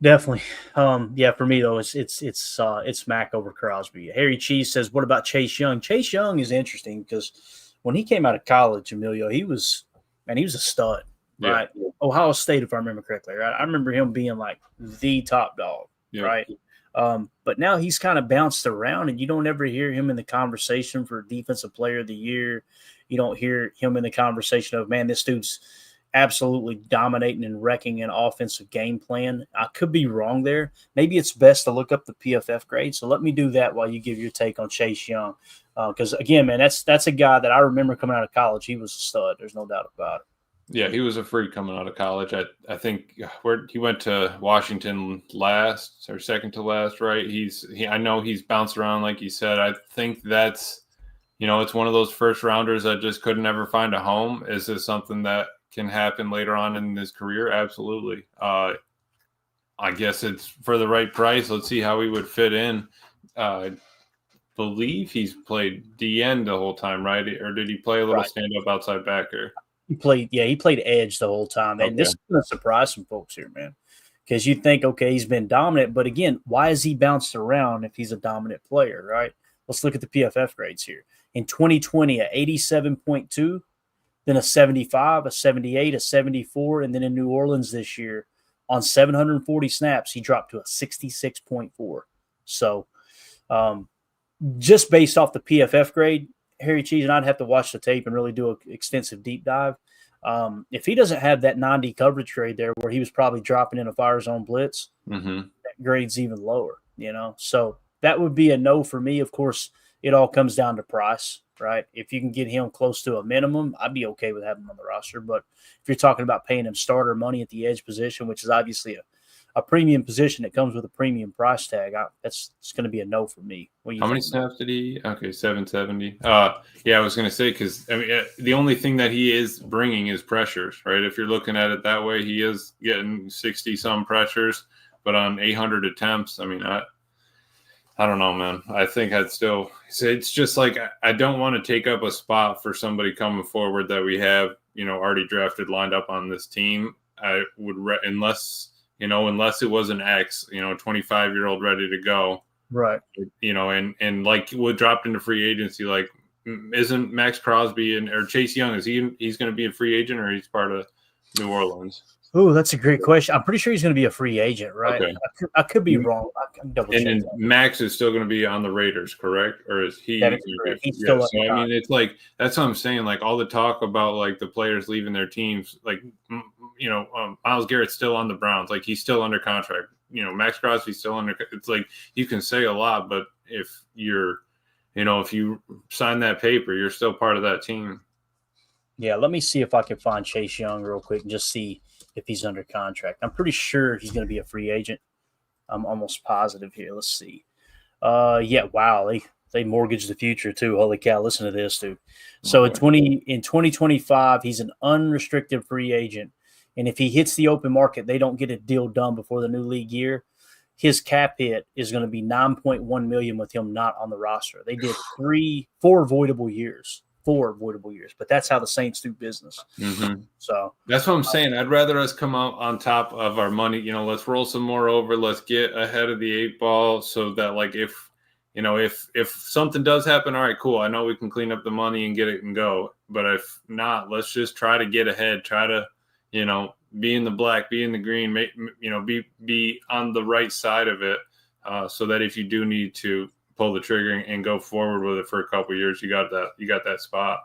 Definitely. For me though, it's Mack over Crosby. Harry Cheese says, what about Chase Young? Chase Young is interesting because when he came out of college, Emilio, he was a stud, right? Yeah. Ohio State, if I remember correctly, right? I remember him being like the top dog, right? But now he's kind of bounced around, and you don't ever hear him in the conversation for Defensive Player of the Year. You don't hear him in the conversation of, man, this dude's absolutely dominating and wrecking an offensive game plan. I could be wrong there. Maybe it's best to look up the PFF grade. So let me do that while you give your take on Chase Young. Because, again, man, that's a guy that I remember coming out of college. He was a stud. There's no doubt about it. Yeah, he was a freak coming out of college. I think he went to Washington last or second to last, right? I know he's bounced around, like you said. I think that's, it's one of those first rounders that just couldn't ever find a home. Is this something that can happen later on in his career? Absolutely. I guess it's for the right price. Let's see how he would fit in. I believe he's played DN the whole time, right? Or did he play a little stand-up outside backer? He played edge the whole time. And this is going to surprise some folks here, man. Because you think, okay, he's been dominant. But again, why is he bounced around if he's a dominant player, right? Let's look at the PFF grades here. In 2020, a 87.2, then a 75, a 78, a 74, and then in New Orleans this year, on 740 snaps, he dropped to a 66.4. So just based off the PFF grade, Harry Cheese, and I'd have to watch the tape and really do an extensive deep dive. If he doesn't have that 90 coverage grade there where he was probably dropping in a fire zone blitz, that grade's even lower, So that would be a no for me. Of course, it all comes down to price, right? If you can get him close to a minimum, I'd be okay with having him on the roster. But if you're talking about paying him starter money at the edge position, which is obviously a premium position that comes with a premium price tag, it's going to be a no for me. How many snaps did he? Okay, 770. Yeah, I was going to say, because I mean, the only thing that he is bringing is pressures, right? If you're looking at it that way, he is getting 60 some pressures, but on 800 attempts, I mean, I don't know, man. I think I'd still. It's just like I don't want to take up a spot for somebody coming forward that we have, already drafted, lined up on this team. I would unless it was an X, 25-year-old ready to go. Right. And like what dropped into free agency, like isn't Max Crosby or Chase Young, he's going to be a free agent, or he's part of New Orleans? Oh, that's a great question. I'm pretty sure he's going to be a free agent, right? Okay. I could be wrong. I can double check. And Max is still going to be on the Raiders, correct? Or is he? That is correct. He's still so I mean, it's like that's what I'm saying. Like all the talk about like the players leaving their teams, like Myles Garrett's still on the Browns, like he's still under contract. Max Crosby's still under. It's like you can say a lot, but if you're, if you sign that paper, you're still part of that team. Yeah, let me see if I can find Chase Young real quick and just see if he's under contract. I'm pretty sure he's going to be a free agent. I'm almost positive here. Let's see. Yeah, wow, they mortgaged the future too. Holy cow! Listen to this, dude. So in 2025, he's an unrestricted free agent, and if he hits the open market, they don't get a deal done before the new league year. His cap hit is going to be $9.1 million with him not on the roster. They did 4 avoidable years. 4 avoidable years, but that's how the Saints do business. Mm-hmm. So that's what I'm saying. I'd rather us come out on top of our money. Let's roll some more over. Let's get ahead of the 8 ball so that like if something does happen, all right, cool. I know we can clean up the money and get it and go. But if not, let's just try to get ahead. Try to, be in the black, be in the green, be on the right side of it, so that if you do need to pull the trigger and go forward with it for a couple of years, you got that spot.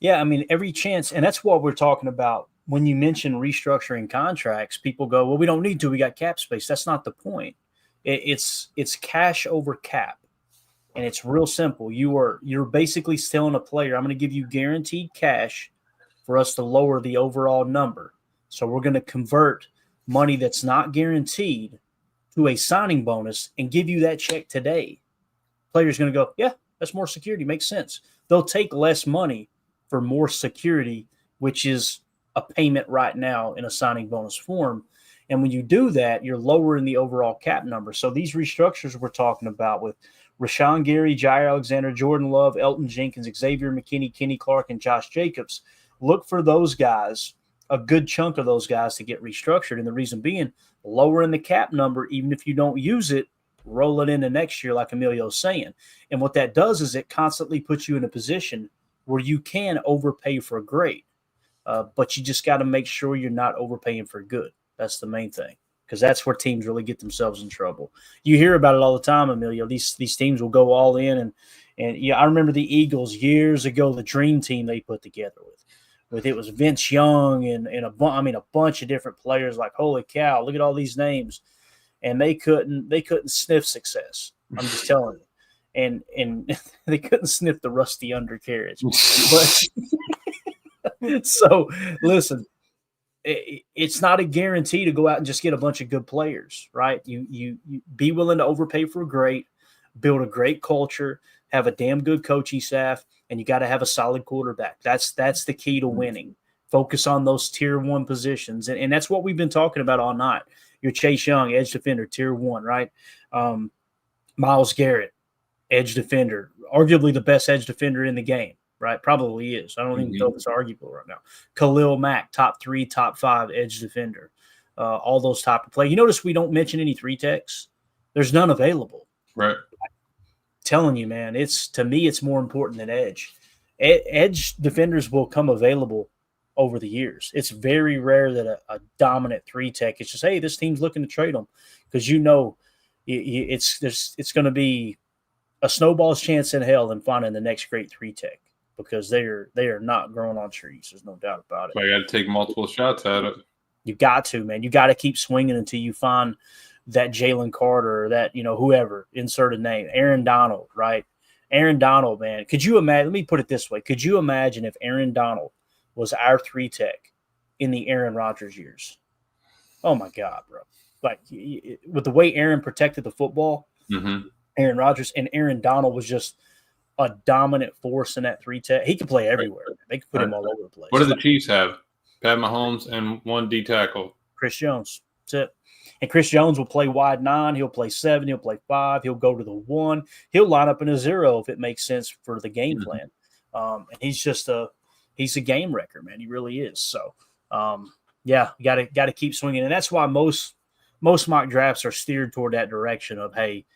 Yeah, I mean, every chance, and that's what we're talking about. When you mention restructuring contracts, people go, well, we don't need to, we got cap space. That's not the point. It's cash over cap. And it's real simple. You're basically telling a player, I'm going to give you guaranteed cash for us to lower the overall number. So we're going to convert money that's not guaranteed to a signing bonus and give you that check today. Player's going to go, yeah, that's more security. Makes sense. They'll take less money for more security, which is a payment right now in a signing bonus form. And when you do that, you're lowering the overall cap number. So these restructures we're talking about with Rashawn Gary, Jaire Alexander, Jordan Love, Elton Jenkins, Xavier McKinney, Kenny Clark, and Josh Jacobs, look for those guys, a good chunk of those guys to get restructured. And the reason being, lowering the cap number, even if you don't use it, roll it into next year, like Emilio's saying. And what that does is it constantly puts you in a position where you can overpay for great, but you just got to make sure you're not overpaying for good. That's the main thing, because that's where teams really get themselves in trouble. You hear about it all the time, Emilio. These teams will go all in, and yeah, I remember the Eagles years ago, the dream team they put together with it was Vince Young and a bunch of different players. Like, holy cow, look at all these names. And they couldn't sniff success. I'm just telling you. And they couldn't sniff the rusty undercarriage. But so listen, it's not a guarantee to go out and just get a bunch of good players, right? You be willing to overpay for a great, build a great culture, have a damn good coaching staff, and you got to have a solid quarterback. That's the key to winning. Focus on those tier 1 positions. And that's what we've been talking about all night. Your Chase Young, edge defender, tier 1, right? Myles Garrett, edge defender, arguably the best edge defender in the game, right? Probably is. I don't even know if it's arguable right now. Khalil Mack, top 3, top 5 edge defender. All those type of play. You notice we don't mention any 3-techs. There's none available. Right. I'm telling you, man, to me, it's more important than edge. Edge defenders will come available over the years. It's very rare that a dominant 3-tech, it's just, hey, this team's looking to trade them, because it's going to be a snowball's chance in hell in finding the next great 3-tech, because they are not growing on trees. There's no doubt about it. I got to take multiple shots at it. You got to, man. You got to keep swinging until you find that Jalen Carter or that, whoever, insert a name, Aaron Donald, right? Aaron Donald, man. Could you imagine? Let me put it this way. Could you imagine if Aaron Donald was our 3-tech in the Aaron Rodgers years? Oh my God, bro. like with the way Aaron protected the football, Mm-hmm. Aaron Rodgers and Aaron Donald was just a dominant force in that 3-tech. He could play everywhere. They could put him all over the place. What do the Chiefs have? Pat Mahomes and one D tackle. Chris Jones. That's it. And Chris Jones will play wide 9. He'll play 7. He'll play 5. He'll go to the 1. He'll line up in a 0 if it makes sense for the game plan. And he's just he's a game wrecker, man. He really is. So, yeah, got to keep swinging. And that's why most mock drafts are steered toward that direction of, hey,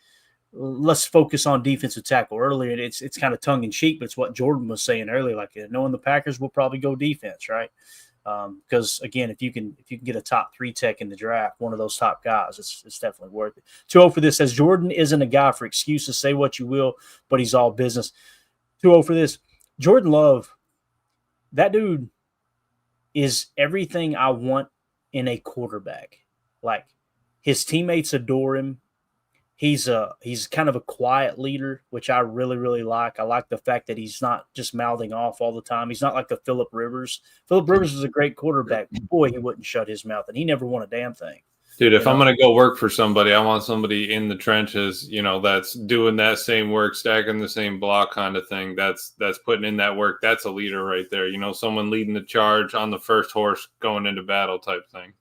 let's focus on defensive tackle earlier. And it's kind of tongue in cheek, but it's what Jordan was saying earlier. Like, knowing the Packers will probably go defense, right? Because again, if you can get a top 3 tech in the draft, one of those top guys, it's definitely worth it. 2-0 for this says Jordan isn't a guy for excuses. Say what you will, but he's all business. 2-0 for this. Jordan Love, that dude is everything I want in a quarterback. Like, his teammates adore him. He's kind of a quiet leader, which I really, really like. I like the fact that he's not just mouthing off all the time. He's not like the Phillip Rivers. Phillip Rivers is a great quarterback. Boy, he wouldn't shut his mouth, and he never won a damn thing. Dude, if I'm going to go work for somebody, I want somebody in the trenches, that's doing that same work, stacking the same block kind of thing. That's putting in that work. That's a leader right there. Someone leading the charge on the first horse going into battle type thing.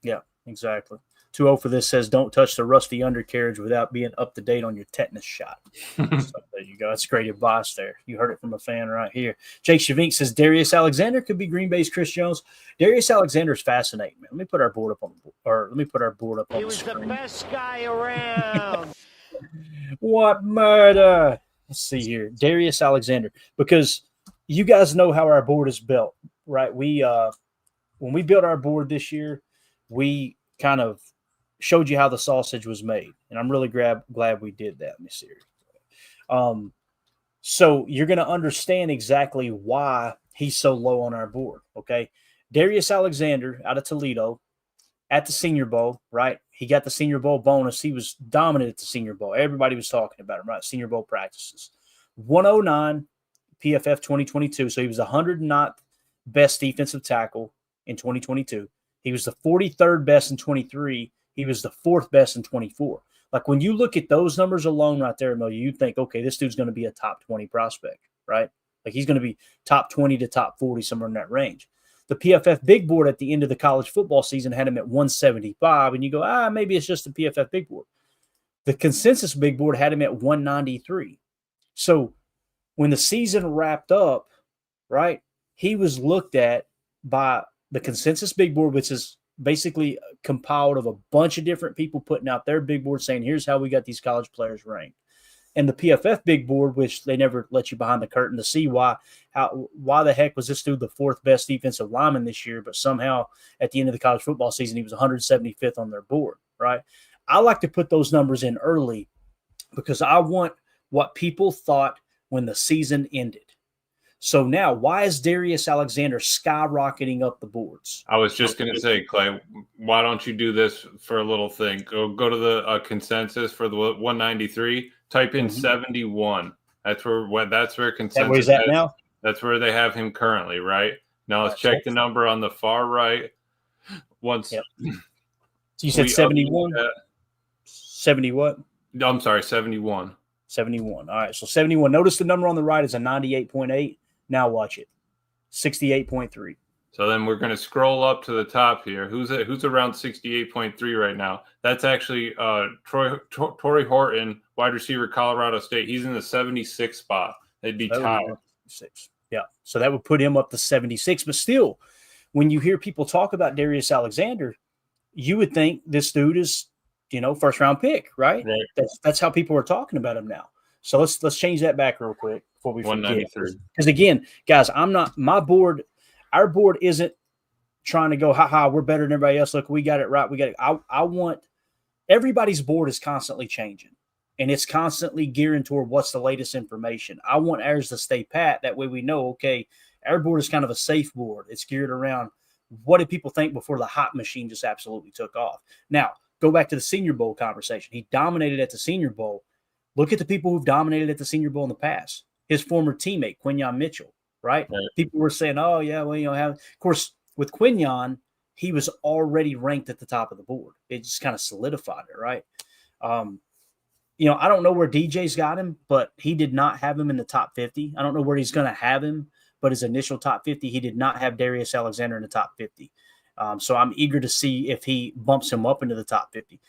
Yeah, exactly. 2-0 for this says, don't touch the rusty undercarriage without being up to date on your tetanus shot. So there you go. That's great advice there. You heard it from a fan right here. Jake Shavink says, Darius Alexander could be Green Bay's Chris Jones. Darius Alexander is fascinating, man. Let me put our board up on the screen. The best guy around. What murder? Let's see here. Darius Alexander. Because you guys know how our board is built, right? We when we built our board this year, we kind of showed you how the sausage was made. And I'm really glad we did that in this series. So you're going to understand exactly why he's so low on our board, okay? Darius Alexander out of Toledo at the Senior Bowl, right? He got the Senior Bowl bonus. He was dominant at the Senior Bowl. Everybody was talking about him, right? Senior Bowl practices. 109 PFF 2022. So he was the 109th best defensive tackle in 2022. He was the 43rd best in 23. He was the 4th best in 24. Like, when you look at those numbers alone right there, Amelia, you think, okay, this dude's going to be a top 20 prospect, right? Like, he's going to be top 20 to top 40, somewhere in that range. The PFF big board at the end of the college football season had him at 175, and you go, maybe it's just the PFF big board. The consensus big board had him at 193. So when the season wrapped up, right, he was looked at by the consensus big board, which is basically compiled of a bunch of different people putting out their big board saying, here's how we got these college players ranked. And the PFF big board, which they never let you behind the curtain to see why the heck was this dude the 4th best defensive lineman this year, but somehow at the end of the college football season, he was 175th on their board, right? I like to put those numbers in early because I want what people thought when the season ended. So now, why is Darius Alexander skyrocketing up the boards? I was just going to say, Clay, why don't you do this for a little thing? Go to the consensus for the 193. Type in 71. That's where consensus. Where's that now? That's where they have him currently, right? Now let's check the number on the far right. Once. Yep. So you said 71. 70 what? I'm sorry, 71. 71. All right, so 71. Notice the number on the right is a 98.8. Now watch it. 68.3. So then we're going to scroll up to the top here. Who's around 68.3 right now? That's actually Torrey Horton, wide receiver, Colorado State. He's in the 76th spot. They'd be tied. 6. Yeah. So that would put him up to 76. But still, when you hear people talk about Darius Alexander, you would think this dude is, first round pick, right? That's how people are talking about him now. So let's change that back real quick before we forget. Because again, guys, our board isn't trying to go, we're better than everybody else. Look, we got it right. We got it. I want everybody's board is constantly changing, and it's constantly gearing toward what's the latest information. I want ours to stay pat. That way we know, okay, our board is kind of a safe board. It's geared around what did people think before the hot machine just absolutely took off. Now, go back to the Senior Bowl conversation. He dominated at the Senior Bowl. Look at the people who've dominated at the Senior Bowl in the past. His former teammate, Quinyon Mitchell, right? People were saying, oh, yeah, well, of course, with Quinyon, he was already ranked at the top of the board. It just kind of solidified it, right? I don't know where DJ's got him, but he did not have him in the top 50. I don't know where he's going to have him, but his initial top 50, he did not have Jaire Alexander in the top 50. So I'm eager to see if he bumps him up into the top 50.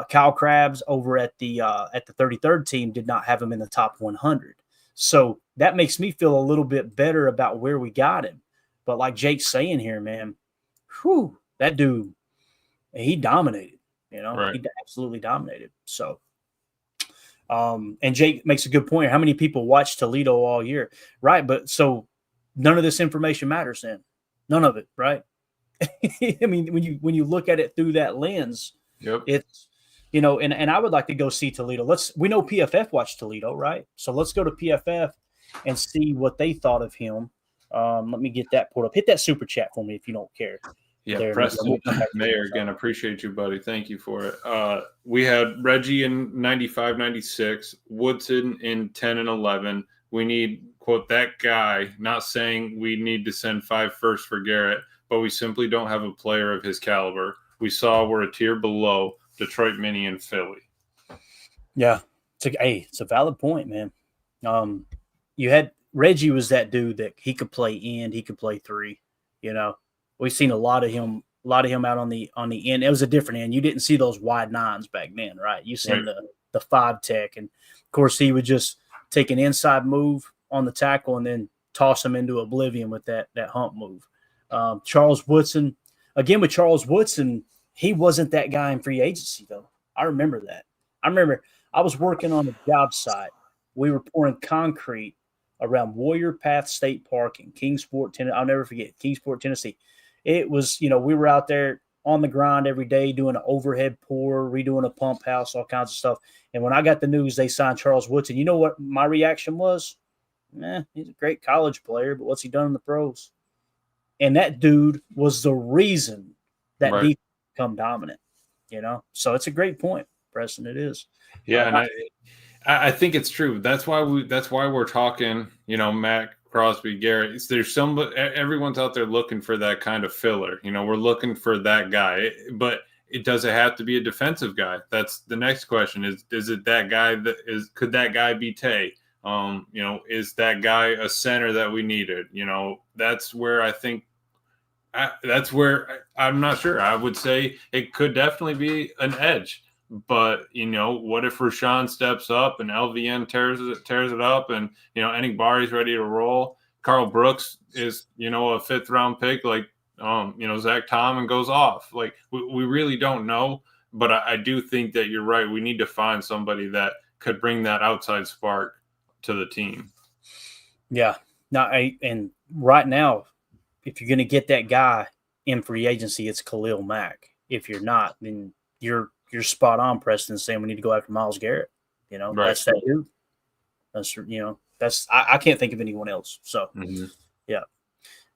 Kyle Krabs over at the 33rd team did not have him in the top 100. So that makes me feel a little bit better about where we got him. But like Jake's saying here, man, that dude, he dominated. Right. He absolutely dominated. So, and Jake makes a good point. How many people watch Toledo all year? Right. But so none of this information matters then. None of it. Right. I mean, when you look at it through that lens, Yep. it's, and I would like to go see Toledo. We know PFF watched Toledo, right? So let's go to PFF and see what they thought of him. Let me get that pulled up. Hit that super chat for me if you don't care. Yeah, There, Preston Mayer, again, appreciate you, buddy. Thank you for it. We had Reggie in 95, 96, Woodson in 10 and 11. We need, quote, that guy, not saying we need to send 5 firsts for Garrett, but we simply don't have a player of his caliber. We saw we're a tier below Detroit Mini and Philly. Yeah, it's a valid point, man. You had Reggie was that dude that he could play end, he could play 3. We've seen a lot of him out on the end. It was a different end. You didn't see those wide 9s back then, right? You seen the 5 tech, and of course he would just take an inside move on the tackle and then toss him into oblivion with that hump move. Charles Woodson, again with Charles Woodson, he wasn't that guy in free agency though. I remember that. I was working on a job site. We were pouring concrete around Warrior Path State Park in Kingsport, Tennessee. I'll never forget Kingsport, Tennessee. It was, we were out there on the grind every day doing an overhead pour, redoing a pump house, all kinds of stuff. And when I got the news they signed Charles Woodson, you know what my reaction was? He's a great college player, but what's he done in the pros? And that dude was the reason that defense become dominant, So it's a great point, Preston. It is. Yeah, and I think it's true. That's why we're talking, Matt Crosby, Garrett. There's everyone's out there looking for that kind of filler. We're looking for that guy, but it doesn't have to be a defensive guy. That's the next question. Is it that guy could that guy be Tay? Is that guy a center that we needed? That's where I think I'm not sure. I would say it could definitely be an edge. But, what if Rashawn steps up and LVN tears it up and, Enigbari's ready to roll? Carl Brooks is, a 5th-round pick like, Zach Tom and goes off. Like, we really don't know. But I do think that you're right. We need to find somebody that could bring that outside spark to the team. Yeah. And right now, if you're going to get that guy in free agency, it's Khalil Mack. If you're not, then you're spot on, Preston, saying we need to go after Myles Garrett. That's that dude. I can't think of anyone else. So, yeah.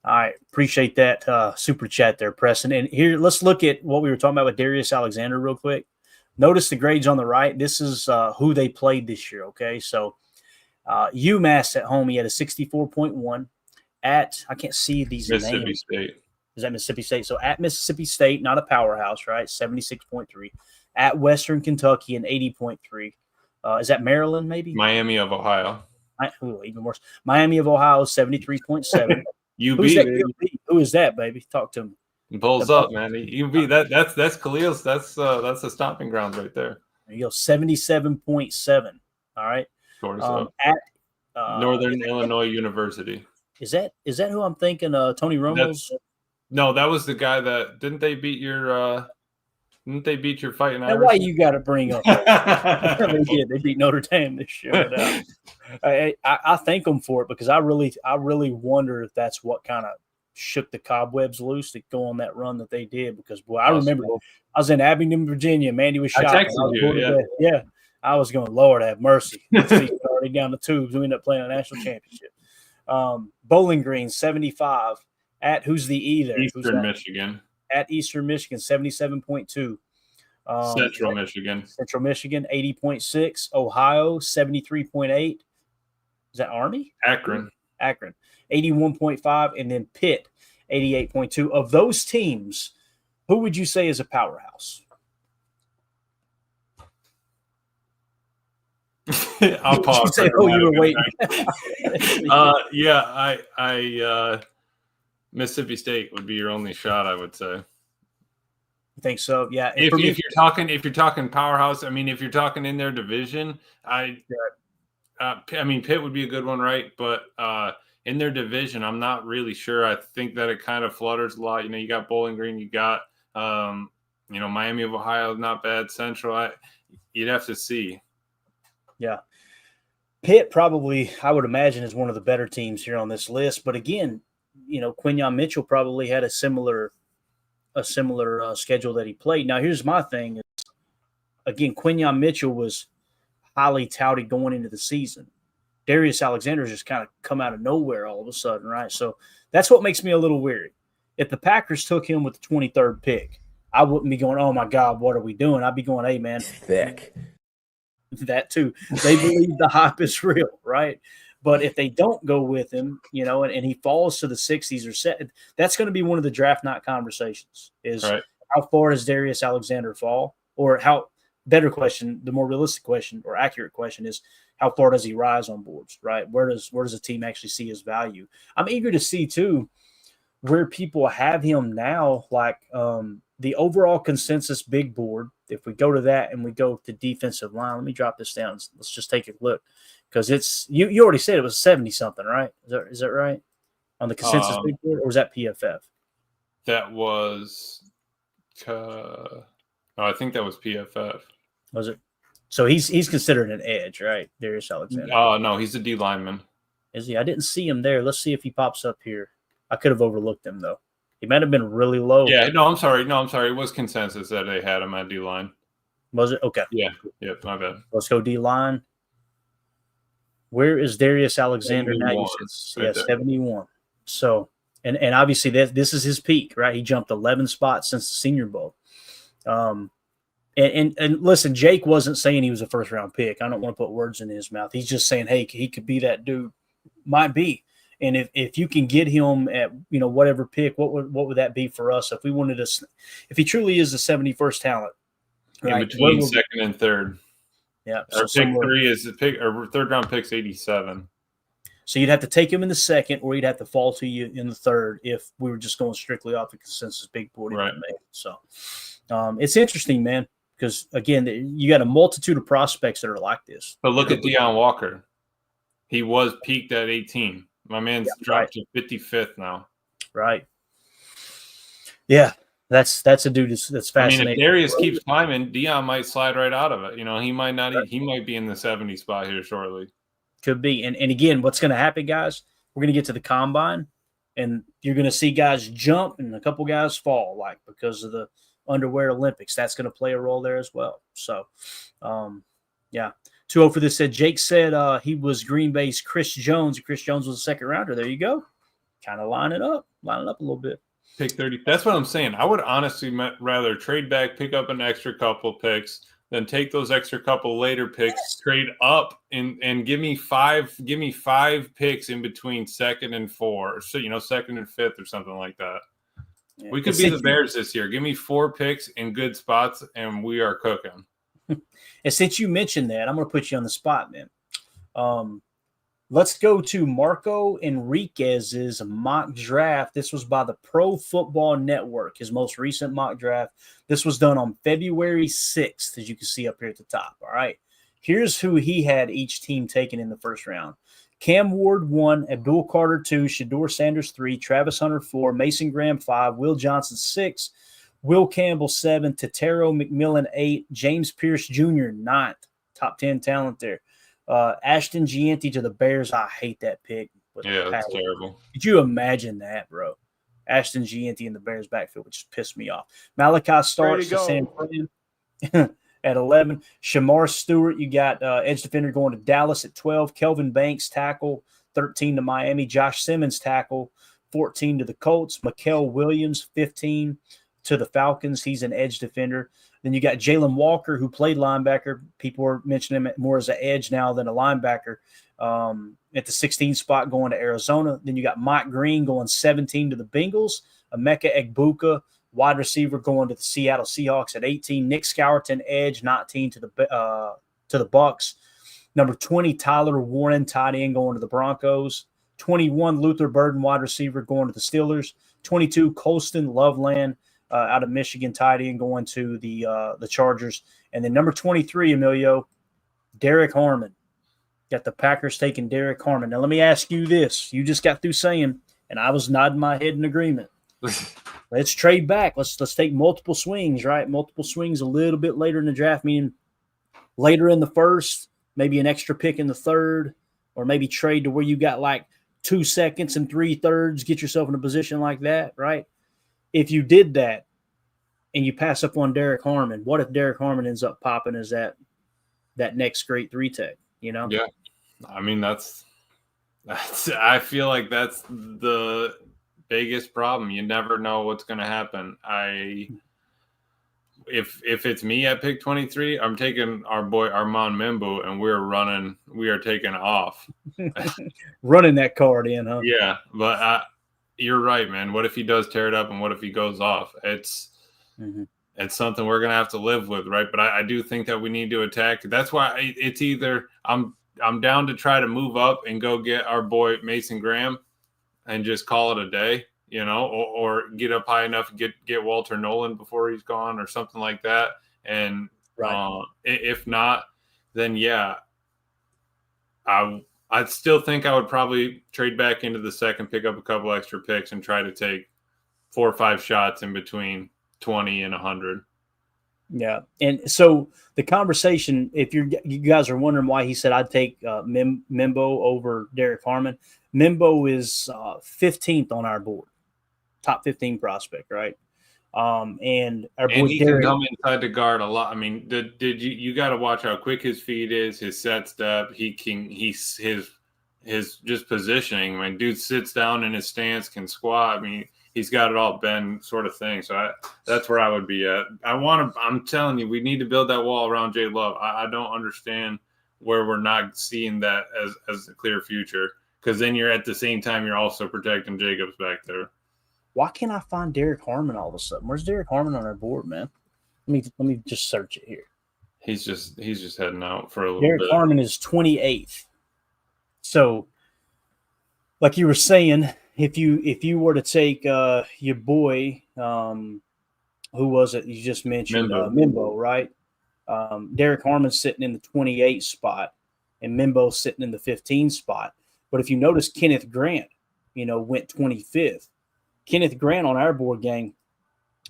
All right. Appreciate that super chat there, Preston. And here, let's look at what we were talking about with Jaire Alexander real quick. Notice the grades on the right. This is who they played this year, okay? So, UMass at home, he had a 64.1. I can't see these Mississippi names. State. Is that Mississippi State? So, at Mississippi State, not a powerhouse, right? 76.3. At Western Kentucky, an 80.3. Is that Maryland, maybe? Miami of Ohio. Even worse. Miami of Ohio, 73.7. UB. Who is that, baby? Talk to me. Bulls up, man. UB. That's Khalil's. That's the stomping ground right there. There you go. 77.7. All right. At Northern Illinois University. Is that who I'm thinking? Tony Romo's? No, that was the guy that didn't they beat your fighting Irish? That's why you got to bring up. They did. They beat Notre Dame this year. I thank them for it because I really wonder if that's what kind of shook the cobwebs loose to go on that run that they did. Because boy, I remember I was in Abingdon, Virginia. Mandy was shot. I texted you. Yeah. I was going, Lord have mercy. Already down the tubes. We ended up playing a national championship. Bowling Green 75 at who's the E there? Eastern Michigan. At Eastern Michigan, 77.2. Central Michigan. 80.6. Ohio, 73.8. Is that Army? Akron. 81.5. And then Pitt, 88.2. Of those teams, Who would you say is a powerhouse? I'll pause. Say, oh, you were waiting. Mississippi State would be your only shot, I would say. You think so? Yeah. If you're talking powerhouse, I mean, if you're talking in their division, Pitt would be a good one, right? But in their division, I'm not really sure. I think that it kind of flutters a lot. You got Bowling Green, you got Miami of Ohio, not bad. Central, you'd have to see. Yeah. Pitt probably, I would imagine, is one of the better teams here on this list. But again, Quinyon Mitchell probably had a similar schedule that he played. Now, here's my thing. Again, Quinyon Mitchell was highly touted going into the season. Jaire Alexander just kind of come out of nowhere all of a sudden, right? So that's what makes me a little weary. If the Packers took him with the 23rd pick, I wouldn't be going, oh, my God, what are we doing? I'd be going, hey, man. Thick. That too. They believe the hype is real, right? But if they don't go with him, and he falls to the 60s or 70s, that's going to be one of the draft night conversations is right. How far does Jaire Alexander fall? Or better question, the more realistic question or accurate question is how far does he rise on boards, right? Where does the team actually see his value? I'm eager to see too where people have him now, like the overall consensus big board. If we go to that and we go to defensive line, let me drop this down. Let's just take a look because it's you already said it was 70 something, right? Is that right on the consensus big board, or was that PFF? That was, I think that was PFF. Was it? So he's considered an edge, right? Jaire Alexander. No, he's a D lineman. Is he? I didn't see him there. Let's see if he pops up here. I could have overlooked him though. He might have been really low. Yeah, no, I'm sorry. It was consensus that they had him at D-line. Was it? Okay. Yeah, my bad. Let's go D-line. Where is Jaire Alexander now? You said, right 71. So, and obviously this is his peak, right? He jumped 11 spots since the Senior Bowl. And listen, Jake wasn't saying he was a first-round pick. I don't want to put words in his mouth. He's just saying, hey, he could be that dude. Might be. And if you can get him at whatever pick, what would that be for us if we wanted to? If he truly is the 71st talent, right? In between second and third, yeah. Our pick 3 is the pick. Our third round pick's 87. So you'd have to take him in the second, or he'd have to fall to you in the third if we were just going strictly off the consensus big board. Right. So it's interesting, man, because again, you got a multitude of prospects that are like this. But look at Deion Walker. He was peaked at 18. My man's dropped to 55th now. Right. Yeah, that's a dude that's fascinating. I mean, if Darius keeps climbing, Deion might slide right out of it. He might not. He might be in the 70 spot here shortly. Could be. And again, what's going to happen, guys? We're going to get to the combine, and you're going to see guys jump and a couple guys fall, like because of the underwear Olympics. That's going to play a role there as well. So, yeah. 2-0 for this said Jake said he was Green Bay's Chris Jones. Chris Jones was a second rounder. There you go. Kind of line it up a little bit. Pick 30. That's what I'm saying. I would honestly rather trade back, pick up an extra couple picks, then take those extra couple later picks, trade up and give me five picks in between second and 4. So second and 5th or something like that. Yeah, we could be the Bears this year. Give me 4 picks in good spots, and we are cooking. And since you mentioned that, I'm going to put you on the spot, man. Let's go to Marco Enriquez's mock draft. This was by the Pro Football Network, his most recent mock draft. This was done on February 6th, as you can see up here at the top. All right. Here's who he had each team taken in the first round. Cam Ward 1, Abdul Carter 2, Shador Sanders 3, Travis Hunter 4, Mason Graham 5, Will Johnson 6, Will Campbell 7, Tatero McMillan 8, James Pierce Jr. 9th. Top 10 talent there. Ashton Gianti to the Bears. I hate that pick. Yeah, that's terrible. Could you imagine that, bro? Ashton Gianti in the Bears backfield, which just pissed me off. Malachi Starks to San Fran at 11. Shamar Stewart, you got edge defender going to Dallas at 12. Kelvin Banks, tackle, 13 to Miami. Josh Simmons, tackle, 14 to the Colts. Mikael Williams, 15 to the Falcons. He's an edge defender. Then you got Jalen Walker, who played linebacker. People are mentioning him more as an edge now than a linebacker. At the 16 spot going to Arizona. Then you got Mike Green going 17 to the Bengals. Emeka Egbuka wide receiver going to the Seattle Seahawks at 18. Nick Scourton, edge, 19 to the Bucks. Number 20, Tyler Warren, tight end, going to the Broncos. 21, Luther Burden, wide receiver, going to the Steelers. 22, Colston Loveland, out of Michigan, tight end, going to the Chargers. And then number 23, Emilio, Derek Harmon. Got the Packers taking Derek Harmon. Now, let me ask you this. You just got through saying, and I was nodding my head in agreement. Let's trade back. Let's take multiple swings, right? Multiple swings a little bit later in the draft, meaning later in the first, maybe an extra pick in the third, or maybe trade to where you got like 2 seconds and 3/3, get yourself in a position like that, right? If you did that and you pass up on Derek Harmon, what if Derek Harmon ends up popping as that next great 3-tech, you know? Yeah. I mean, that's I feel like that's the biggest problem. You never know what's going to happen. If it's me at pick 23, I'm taking our boy Armand Mimbu, and we are taking off. Running that card in, huh? Yeah, but you're right, man. What if he does tear it up, and what if he goes off? It's something we're gonna have to live with, right? But I do think that we need to attack. That's why it's either I'm down to try to move up and go get our boy Mason Graham and just call it a day, you know, or get up high enough and get Walter Nolan before he's gone or something like that. And if not, then yeah, I'd still think I would probably trade back into the second, pick up a couple extra picks, and try to take 4 or 5 shots in between 20 and 100. Yeah. And so the conversation, if you guys are wondering why he said I'd take Mimbo over Derek Harmon, Mimbo is 15th on our board, top 15 prospect, right? And our boy he Derek, can come inside the guard a lot. I mean, did you got to watch how quick his feet is, his set step. His just positioning. I mean, dude sits down in his stance, can squat. I mean, he's got it all bend, sort of thing. So that's where I would be at. I'm telling you, we need to build that wall around Jay Love. I don't understand where we're not seeing that as a clear future, because then you're at the same time you're also protecting Jacobs back there. Why can't I find Derek Harmon all of a sudden? Where's Derek Harmon on our board, man? Let me just search it here. He's just heading out for a little Derek bit. Harmon is 28th. So, like you were saying, if you were to take your boy, who was it you just mentioned? Mimbo, right? Derek Harmon's sitting in the 28 spot, and Mimbo's sitting in the 15 spot. But if you notice, Kenneth Grant, went 25th. Kenneth Grant on our board, gang,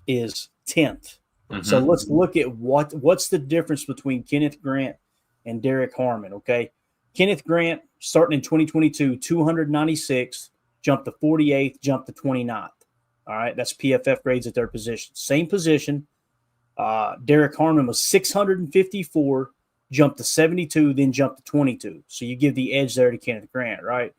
is 10th. Mm-hmm. So let's look at what's the difference between Kenneth Grant and Derek Harmon, okay? Kenneth Grant, starting in 2022, 296, jumped to 48th, jumped to 29th. All right, that's PFF grades at their position. Same position. Derek Harmon was 654, jumped to 72, then jumped to 22. So you give the edge there to Kenneth Grant, right?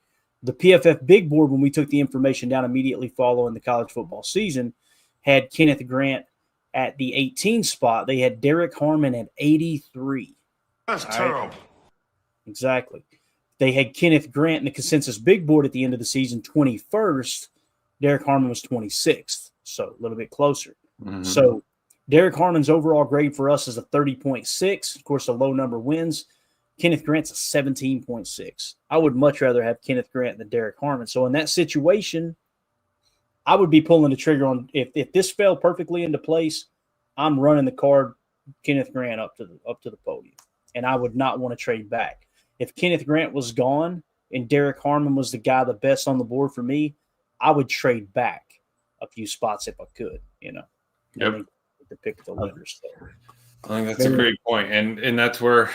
The PFF big board, when we took the information down immediately following the college football season, had Kenneth Grant at the 18 spot. They had Derek Harmon at 83. That's terrible. Exactly. They had Kenneth Grant in the consensus big board at the end of the season, 21st. Derek Harmon was 26th, so a little bit closer. Mm-hmm. So Derek Harmon's overall grade for us is a 30.6. Of course, a low number wins. Kenneth Grant's a 17.6. I would much rather have Kenneth Grant than Derek Harmon. So in that situation, I would be pulling the trigger on if this fell perfectly into place, I'm running the card Kenneth Grant up to the podium, and I would not want to trade back. If Kenneth Grant was gone and Derek Harmon was the guy the best on the board for me, I would trade back a few spots if I could, Yep. To pick the letters there. I think that's a great point. And that's where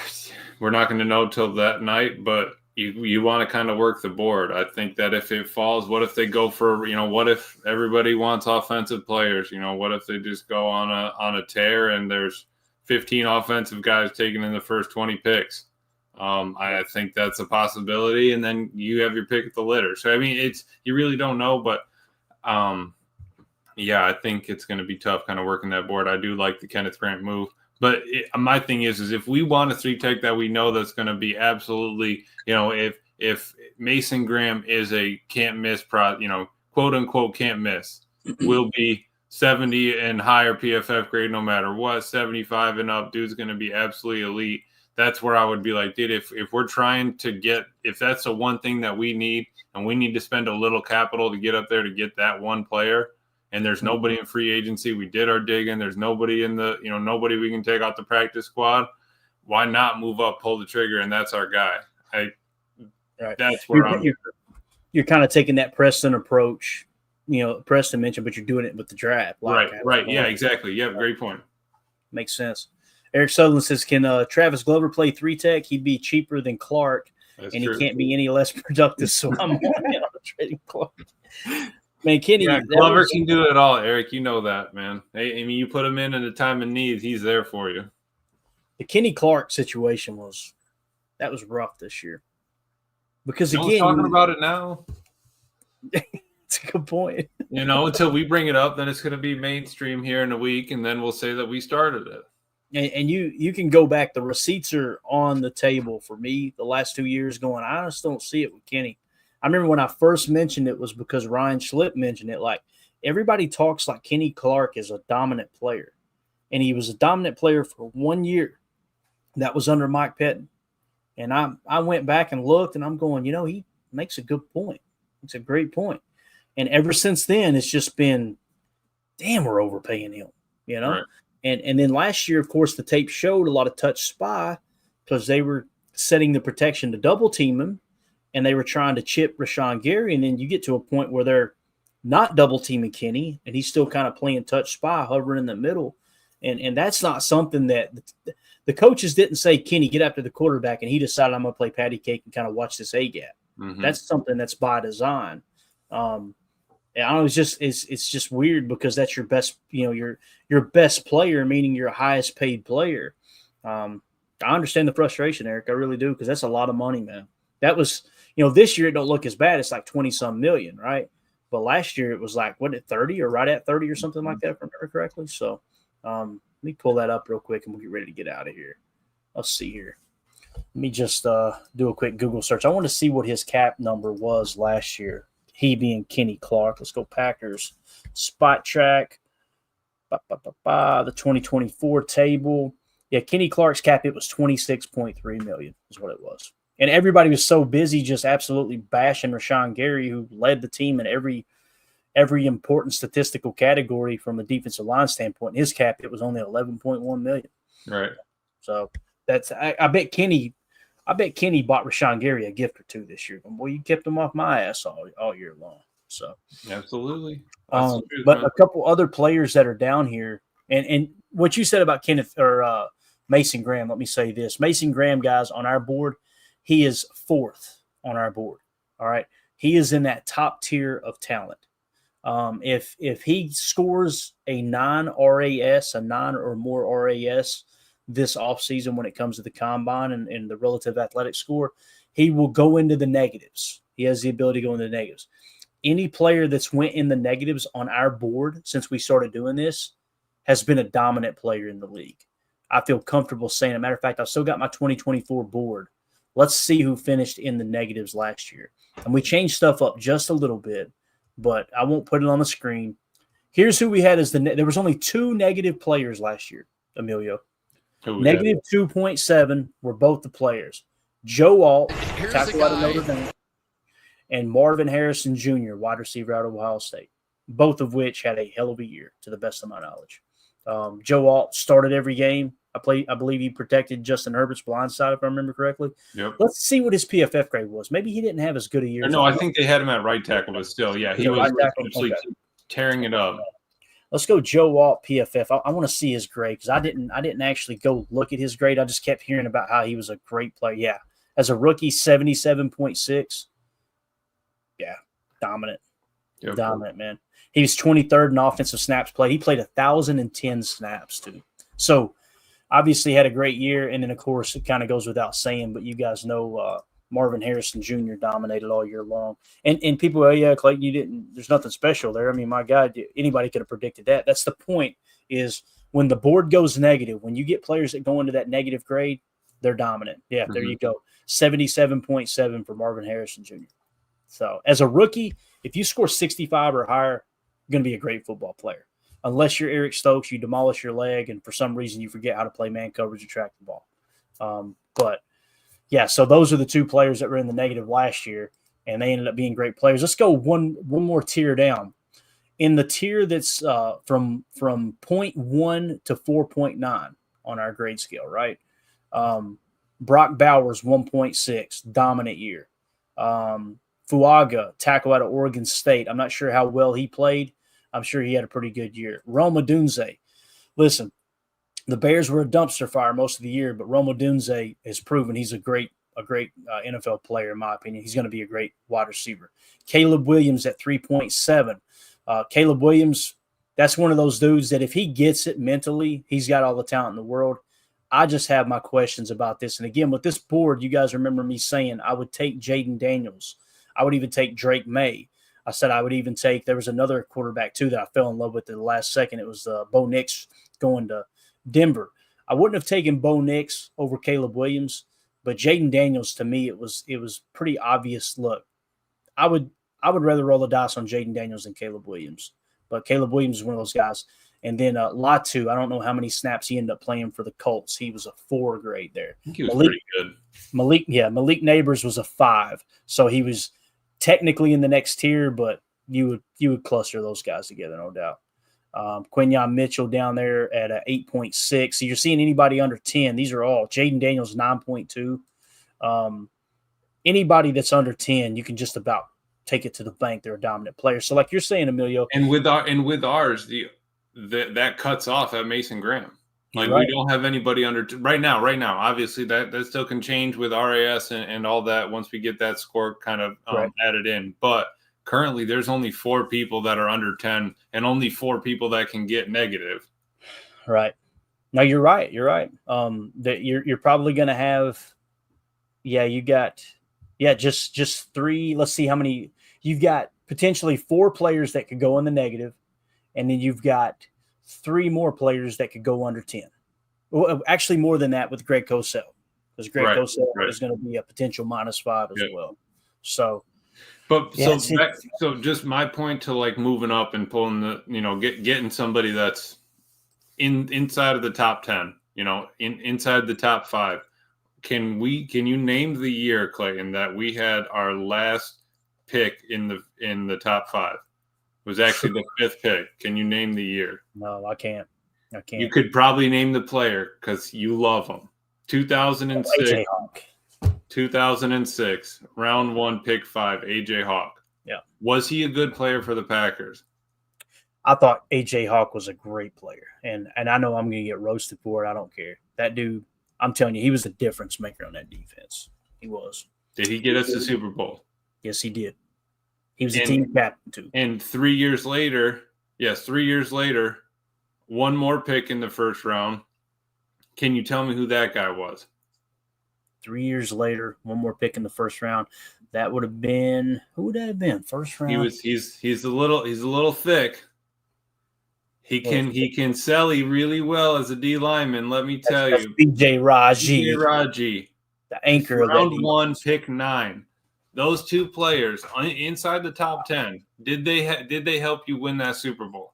we're not going to know till that night, but you want to kind of work the board. I think that if it falls, what if they go for, what if everybody wants offensive players? What if they just go on a tear and there's 15 offensive guys taken in the first 20 picks? I think that's a possibility. And then you have your pick at the litter. So, I mean, you really don't know, but yeah, I think it's going to be tough kind of working that board. I do like the Kenneth Grant move. But my thing is if we want a 3-tech that we know that's going to be absolutely, if Mason Graham is a can't miss, quote unquote can't miss, will be 70 and higher PFF grade no matter what, 75 and up, dude's going to be absolutely elite. That's where I would be like, dude, if we're trying to get, if that's the one thing that we need, and we need to spend a little capital to get up there to get that one player, and there's nobody in free agency, we did our digging, there's nobody in the, nobody we can take out the practice squad, why not move up, pull the trigger, and that's our guy. Right. That's where you're kind of taking that Preston approach, Preston mentioned, but you're doing it with the draft. Right. Yeah, exactly. Yeah, great point. Makes sense. Eric Sutherland says, can Travis Glover play 3-tech? He'd be cheaper than Clark, That's and true. he can't be any less productive, so I'm on trading Clark. Man, Kenny. Yeah, Glover can do it all, Eric. You know that, man. Hey, I mean, you put him in at a time of need, he's there for you. The Kenny Clark situation was rough this year. Because, No again. one's talking about it now. It's a good point. Until we bring it up, then it's going to be mainstream here in a week, and then we'll say that we started it. And you can go back. The receipts are on the table for me the last 2 years going, I just don't see it with Kenny. I remember when I first mentioned it was because Ryan Schlipp mentioned it. Like, everybody talks like Kenny Clark is a dominant player. And he was a dominant player for 1 year. That was under Mike Pettin. And I went back and looked, and I'm going, he makes a good point. It's a great point. And ever since then, it's just been, damn, we're overpaying him, Right. And then last year, of course, the tape showed a lot of touch spy because they were setting the protection to double team him, and they were trying to chip Rashawn Gary. And then you get to a point where they're not double teaming Kenny, and he's still kind of playing touch spy, hovering in the middle. And that's not something that the coaches didn't say, Kenny, get after the quarterback, and he decided I'm going to play patty cake and kind of watch this A-gap. Mm-hmm. That's something that's by design. And I don't know, it's just weird because that's your best, your best player, meaning your highest paid player. I understand the frustration, Eric. I really do, because that's a lot of money, man. That was, this year it don't look as bad. It's like 20-some million, right? But last year it was like, what, at 30 or right at 30 or something like that, if I remember correctly. So let me pull that up real quick and we'll get ready to get out of here. Let's see here. Let me just do a quick Google search. I want to see what his cap number was last year. He being Kenny Clark. Let's go Packers. Spot track. The 2024 table. Yeah, Kenny Clark's cap, it was $26.3 million is what it was. And everybody was so busy just absolutely bashing Rashawn Gary, who led the team in every important statistical category from a defensive line standpoint. His cap, it was only $11.1 million. Right. So that's I bet Kenny bought Rashawn Gary a gift or two this year. Boy, you kept him off my ass all year long. So Absolutely. But a couple other players that are down here, and what you said about Kenneth or Mason Graham, let me say this. Mason Graham, guys, on our board, he is 4th on our board. All right. He is in that top tier of talent. If he scores a 9 RAS, a 9 or more RAS this offseason when it comes to the combine and the relative athletic score, he will go into the negatives. He has the ability to go into the negatives. Any player that's went in the negatives on our board since we started doing this has been a dominant player in the league. I feel comfortable saying it. Matter of fact, I've still got my 2024 board. Let's see who finished in the negatives last year. And we changed stuff up just a little bit, but I won't put it on the screen. Here's who we had as there was only 2 negative players last year, Emilio. Negative 2.7 were both the players. Joe Alt, tackle out of Notre Dame, and Marvin Harrison Jr., wide receiver out of Ohio State, both of which had a hell of a year, to the best of my knowledge. Joe Alt started every game. I believe he protected Justin Herbert's blind side, if I remember correctly. Yep. Let's see what his PFF grade was. Maybe he didn't have as good a year. No, I think they had him at right tackle, but still, yeah, he was absolutely tearing it up. Let's go Joe Alt PFF. I want to see his grade because I didn't actually go look at his grade. I just kept hearing about how he was a great player. Yeah. As a rookie, 77.6. Yeah. Dominant. Yep. Dominant, man. He was 23rd in offensive snaps played. He played 1,010 snaps, too. So, obviously had a great year. And then, of course, it kind of goes without saying, but you guys know Marvin Harrison Jr. dominated all year long. And people, oh, yeah, Clayton, you didn't – there's nothing special there. I mean, my God, anybody could have predicted that. That's the point is when the board goes negative, when you get players that go into that negative grade, they're dominant. Yeah, There you go. 77.7 for Marvin Harrison Jr. So, as a rookie, if you score 65 or higher, you're going to be a great football player. unless you're Eric Stokes, you demolish your leg, and for some reason you forget how to play man coverage and track the ball. But yeah, so those are the two players that were in the negative last year, and they ended up being great players. Let's go one more tier down. In the tier that's from 0.1 to 4.9 on our grade scale, right? Brock Bowers, 1.6, dominant year. Fuaga, tackle out of Oregon State. I'm not sure how well he played. I'm sure he had a pretty good year. Rome Odunze. Listen, the Bears were a dumpster fire most of the year, but Rome Odunze has proven he's a great NFL player, in my opinion. He's going to be a great wide receiver. Caleb Williams at 3.7. Caleb Williams, that's one of those dudes that if he gets it mentally, he's got all the talent in the world. I just have my questions about this. And again, with this board, you guys remember me saying I would take Jaden Daniels. I would even take Drake May. I said I would even take – there was another quarterback, too, that I fell in love with at the last second. It was Bo Nix going to Denver. I wouldn't have taken Bo Nix over Caleb Williams, but Jaden Daniels, to me, it was pretty obvious. Look, I would rather roll the dice on Jaden Daniels than Caleb Williams, but Caleb Williams is one of those guys. And then Latu, I don't know how many snaps he ended up playing for the Colts. He was a 4 grade there. I think he was pretty good. Malik Neighbors was a 5, so he was technically in the next tier, but you would cluster those guys together, no doubt. Quinyon Mitchell down there at 8.6. So you're seeing anybody under 10. These are all Jaden Daniels 9.2. Anybody that's under 10, you can just about take it to the bank. They're a dominant player. So like you're saying, Emilio, and with ours, that cuts off at Mason Graham. Like right. We don't have anybody under right now. Obviously, that still can change with RAS and all that once we get that score kind of added in. But currently, there's only 4 people that are under 10, and only 4 people that can get negative. Right. No, you're right. You're right. That you're probably going to have. Yeah, you got. Yeah, just 3. Let's see how many you've got. Potentially 4 players that could go in the negative, and then you've got 3 more players that could go under 10. Well, actually, more than that with Greg Cosell, because Greg Cosell is going to be a potential -5 as well. So, but yeah, so just my point to like moving up and pulling the getting somebody that's inside of the top 10, inside the top 5. Can you name the year, Clayton, that we had our last pick in the top 5? It was actually the 5th pick. Can you name the year? No, I can't. You could probably name the player because you love him. 2006. AJ Hawk. 2006, round 1, pick 5, AJ Hawk. Yeah. Was he a good player for the Packers? I thought AJ Hawk was a great player, and I know I'm going to get roasted for it. I don't care. That dude, I'm telling you, he was the difference maker on that defense. He was. Did he get us the Super Bowl? Yes, he did. He was a team captain, too. And 3 years later, 3 years later, 1 more pick in the first round. Can you tell me who that guy was? 3 years later, 1 more pick in the first round. That would have been – who would that have been? First round? He's a little thick. He can sally really well as a D lineman, let me tell you. B.J. Raji. B.J. Raji. The anchor of that round 1, pick 9. Those 2 players inside the top 10, did they help you win that Super Bowl?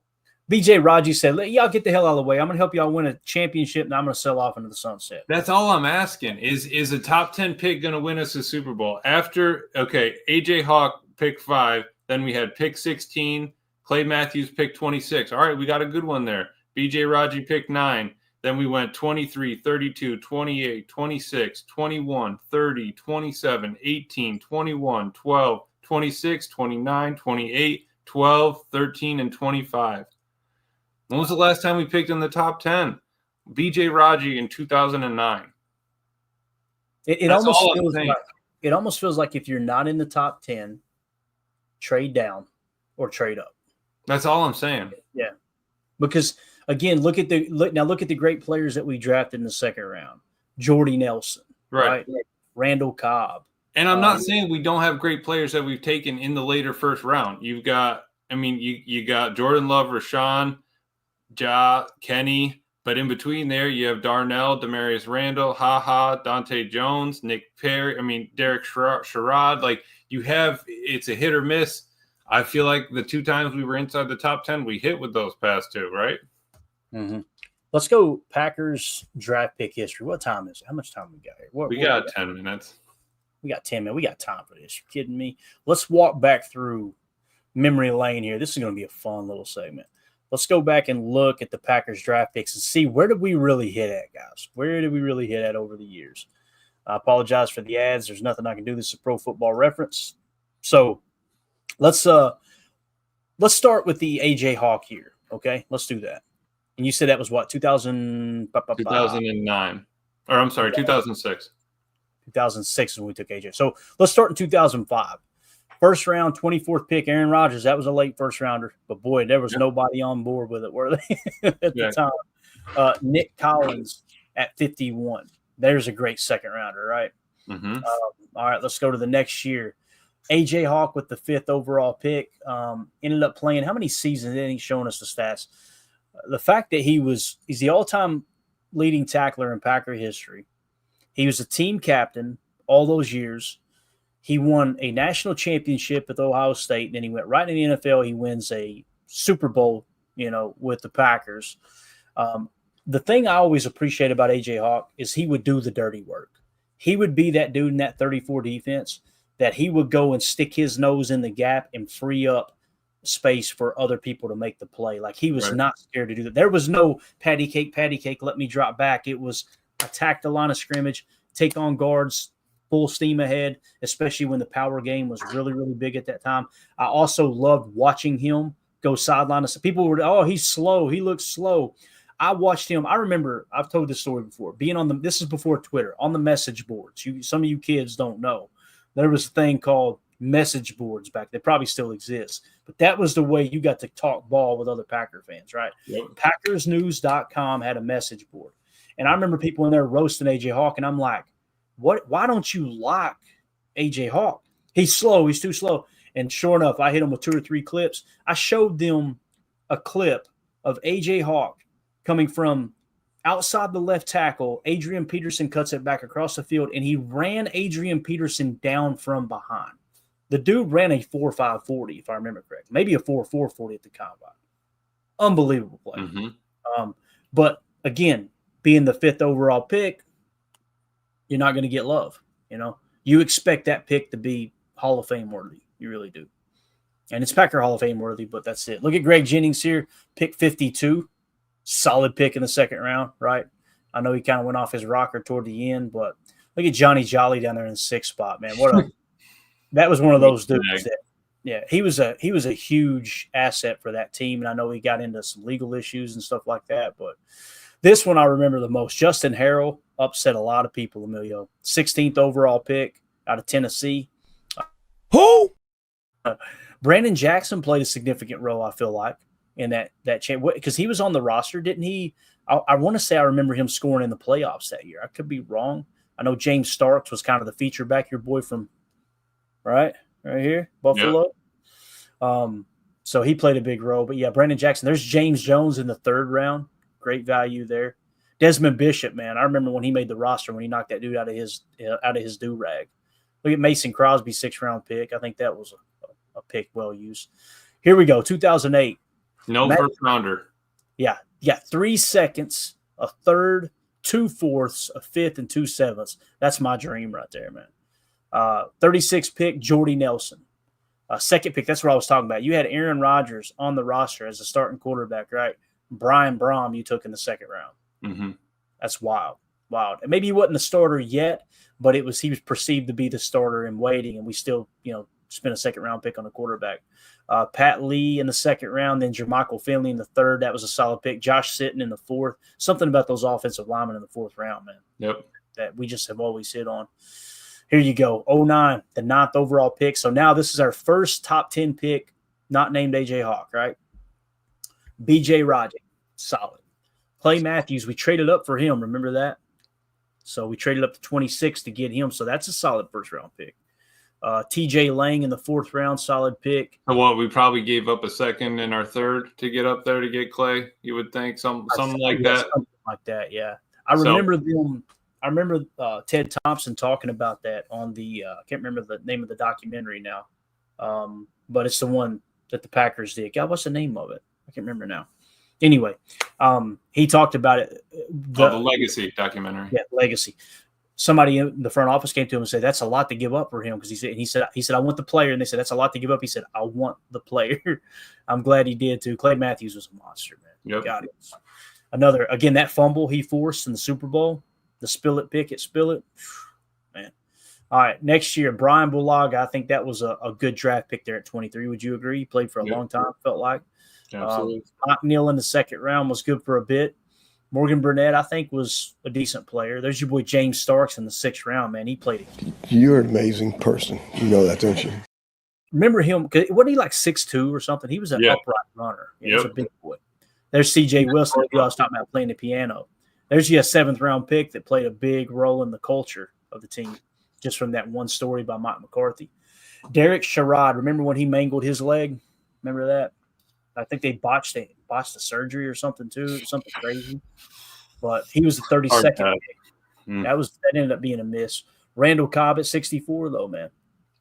B.J. Raji said, y'all get the hell out of the way. I'm going to help y'all win a championship, and I'm going to sell off into the sunset. That's all I'm asking. Is a top 10 pick going to win us a Super Bowl? After, A.J. Hawk, pick 5. Then we had pick 16. Clay Matthews, pick 26. All right, we got a good one there. B.J. Raji, pick 9. Then we went 23, 32, 28, 26, 21, 30, 27, 18, 21, 12, 26, 29, 28, 12, 13, and 25. When was the last time we picked in the top 10? B.J. Raji in 2009. It almost feels like if you're not in the top 10, trade down or trade up. That's all I'm saying. Yeah. Because again, look at the great players that we drafted in the second round. Jordy Nelson, right? Randall Cobb. And I'm not saying we don't have great players that we've taken in the later first round. You got Jordan Love, Rashawn, Ja, Kenny, but in between there you have Darnell, Demarius Randall, Dante Jones, Nick Perry, Derek Sherrod. Like you have, it's a hit or miss. I feel like the 2 times we were inside the top 10, we hit with those past 2, right? Mm-hmm. Let's go Packers draft pick history. What time is it? How much time we got here? We got 10 minutes. We got 10 minutes. We got time for this. You kidding me? Let's walk back through memory lane here. This is going to be a fun little segment. Let's go back and look at the Packers draft picks and see where did we really hit at, guys? Where did we really hit at over the years? I apologize for the ads. There's nothing I can do. This is a Pro Football Reference. So let's start with the AJ Hawk year. Okay, let's do that. And you said that was what, 2009. Or I'm sorry, 2006. 2006 is when we took AJ. So let's start in 2005. First round, 24th pick, Aaron Rodgers. That was a late first rounder. But, boy, there was nobody on board with it, were they, at the time? Nick Collins at 51. There's a great second rounder, right? Mm-hmm. All right, let's go to the next year. AJ Hawk with the 5th overall pick ended up playing how many seasons? They ain't showing us the stats. The fact that he's the all-time leading tackler in Packer history. He was a team captain all those years. He won a national championship with Ohio State. Then he went right in the NFL. He wins a Super Bowl, with the Packers. The thing I always appreciate about AJ Hawk is he would do the dirty work. He would be that dude in that 34 defense that he would go and stick his nose in the gap and free up space for other people to make the play. Like, he was not scared to do that. There was no patty cake, let me drop back. It was attack the line of scrimmage, take on guards, full steam ahead, especially when the power game was really, really big at that time. I also loved watching him go sideline. People were, he's slow. He looks slow. I watched him. I remember, I've told this story before, being this is before Twitter, on the message boards. Some of you kids don't know. There was a thing called message boards back. They probably still exist. But that was the way you got to talk ball with other Packer fans, right? Yep. PackersNews.com had a message board. And I remember people in there roasting AJ Hawk, and I'm like, why don't you like AJ Hawk? He's slow. He's too slow. And sure enough, I hit him with 2 or 3 clips. I showed them a clip of AJ Hawk coming from outside the left tackle. Adrian Peterson cuts it back across the field, and he ran Adrian Peterson down from behind. The dude ran a 4.5 40, if I remember correctly. Maybe a 4.4 40 at the combine. Unbelievable play. Mm-hmm. But, again, being the 5th overall pick, you're not going to get love. You expect that pick to be Hall of Fame worthy. You really do. And it's Packer Hall of Fame worthy, but that's it. Look at Greg Jennings here, pick 52. Solid pick in the second round, right? I know he kind of went off his rocker toward the end, but look at Johnny Jolly down there in the 6th spot, man. That was one of those dudes that, he was a huge asset for that team, and I know he got into some legal issues and stuff like that, but this one I remember the most. Justin Harrell upset a lot of people, Emilio. 16th overall pick out of Tennessee. Who? Brandon Jackson played a significant role, I feel like, in that because he was on the roster, didn't he? I want to say I remember him scoring in the playoffs that year. I could be wrong. I know James Starks was kind of the feature back, your boy from right here, Buffalo. Yeah. So he played a big role. But, yeah, Brandon Jackson. There's James Jones in the 3rd round. Great value there. Desmond Bishop, man. I remember when he made the roster, when he knocked that dude out of his do-rag. Look at Mason Crosby, 6th-round pick. I think that was a pick well used. Here we go, 2008. No first rounder. Yeah. 3 seconds, a 3rd, 2 4ths, a 5th, and 2 7ths. That's my dream right there, man. 36th pick, Jordy Nelson. 2nd pick, that's what I was talking about. You had Aaron Rodgers on the roster as a starting quarterback, right? Brian Brom you took in the 2nd round. Mm-hmm. That's wild. And maybe he wasn't the starter yet, but he was perceived to be the starter in waiting, and we still, spent a 2nd-round pick on a quarterback. Pat Lee in the 2nd round, then Jermichael Finley in the 3rd. That was a solid pick. Josh Sitton in the 4th. Something about those offensive linemen in the 4th round, man. Yep. That we just have always hit on. Here you go, 09, the 9th overall pick. So now this is our first top 10 pick, not named AJ Hawk, right? B.J. Raji, solid. Clay Matthews, we traded up for him. Remember that? So we traded up to 26 to get him. So that's a solid 1st-round pick. T.J. Lang in the 4th round, solid pick. So what, we probably gave up a 2nd and our 3rd to get up there to get Clay, you would think? Something like that? Something like that, yeah. I remember them. I remember Ted Thompson talking about that on the I can't remember the name of the documentary now. but it's the one that the Packers did. God, what's the name of it? I can't remember now. Anyway, he talked about it. The Legacy documentary. Yeah, Legacy. Somebody in the front office came to him and said, "That's a lot to give up for him." Because he said, "I want the player," and they said, "That's a lot to give up." He said, "I want the player." I'm glad he did too. Clay Matthews was a monster, man. Yep. God, another again that fumble he forced in the Super Bowl, the spill it pick it spill it, man. All right, next year Brian Bulaga. I think that was a good draft pick there at 23. Would you agree? He played for a long time. Felt like Absolutely. Mike Neal in the second round was good for a bit. Morgan Burnett, I think, was a decent player. There's your boy James Starks in the 6th round, man. He played it. You're an amazing person. You know that, don't you? Remember him? Wasn't he like 6'2" or something? He was an upright runner. He was a big boy. There's C.J. Wilson, who I was talking about playing the piano. There's your 7th round pick that played a big role in the culture of the team, just from that one story by Mike McCarthy. Derek Sherrod, remember when he mangled his leg? Remember that? I think they botched the surgery or something too, something crazy. But he was the 32nd pick. That ended up being a miss. Randall Cobb at 64 though, man.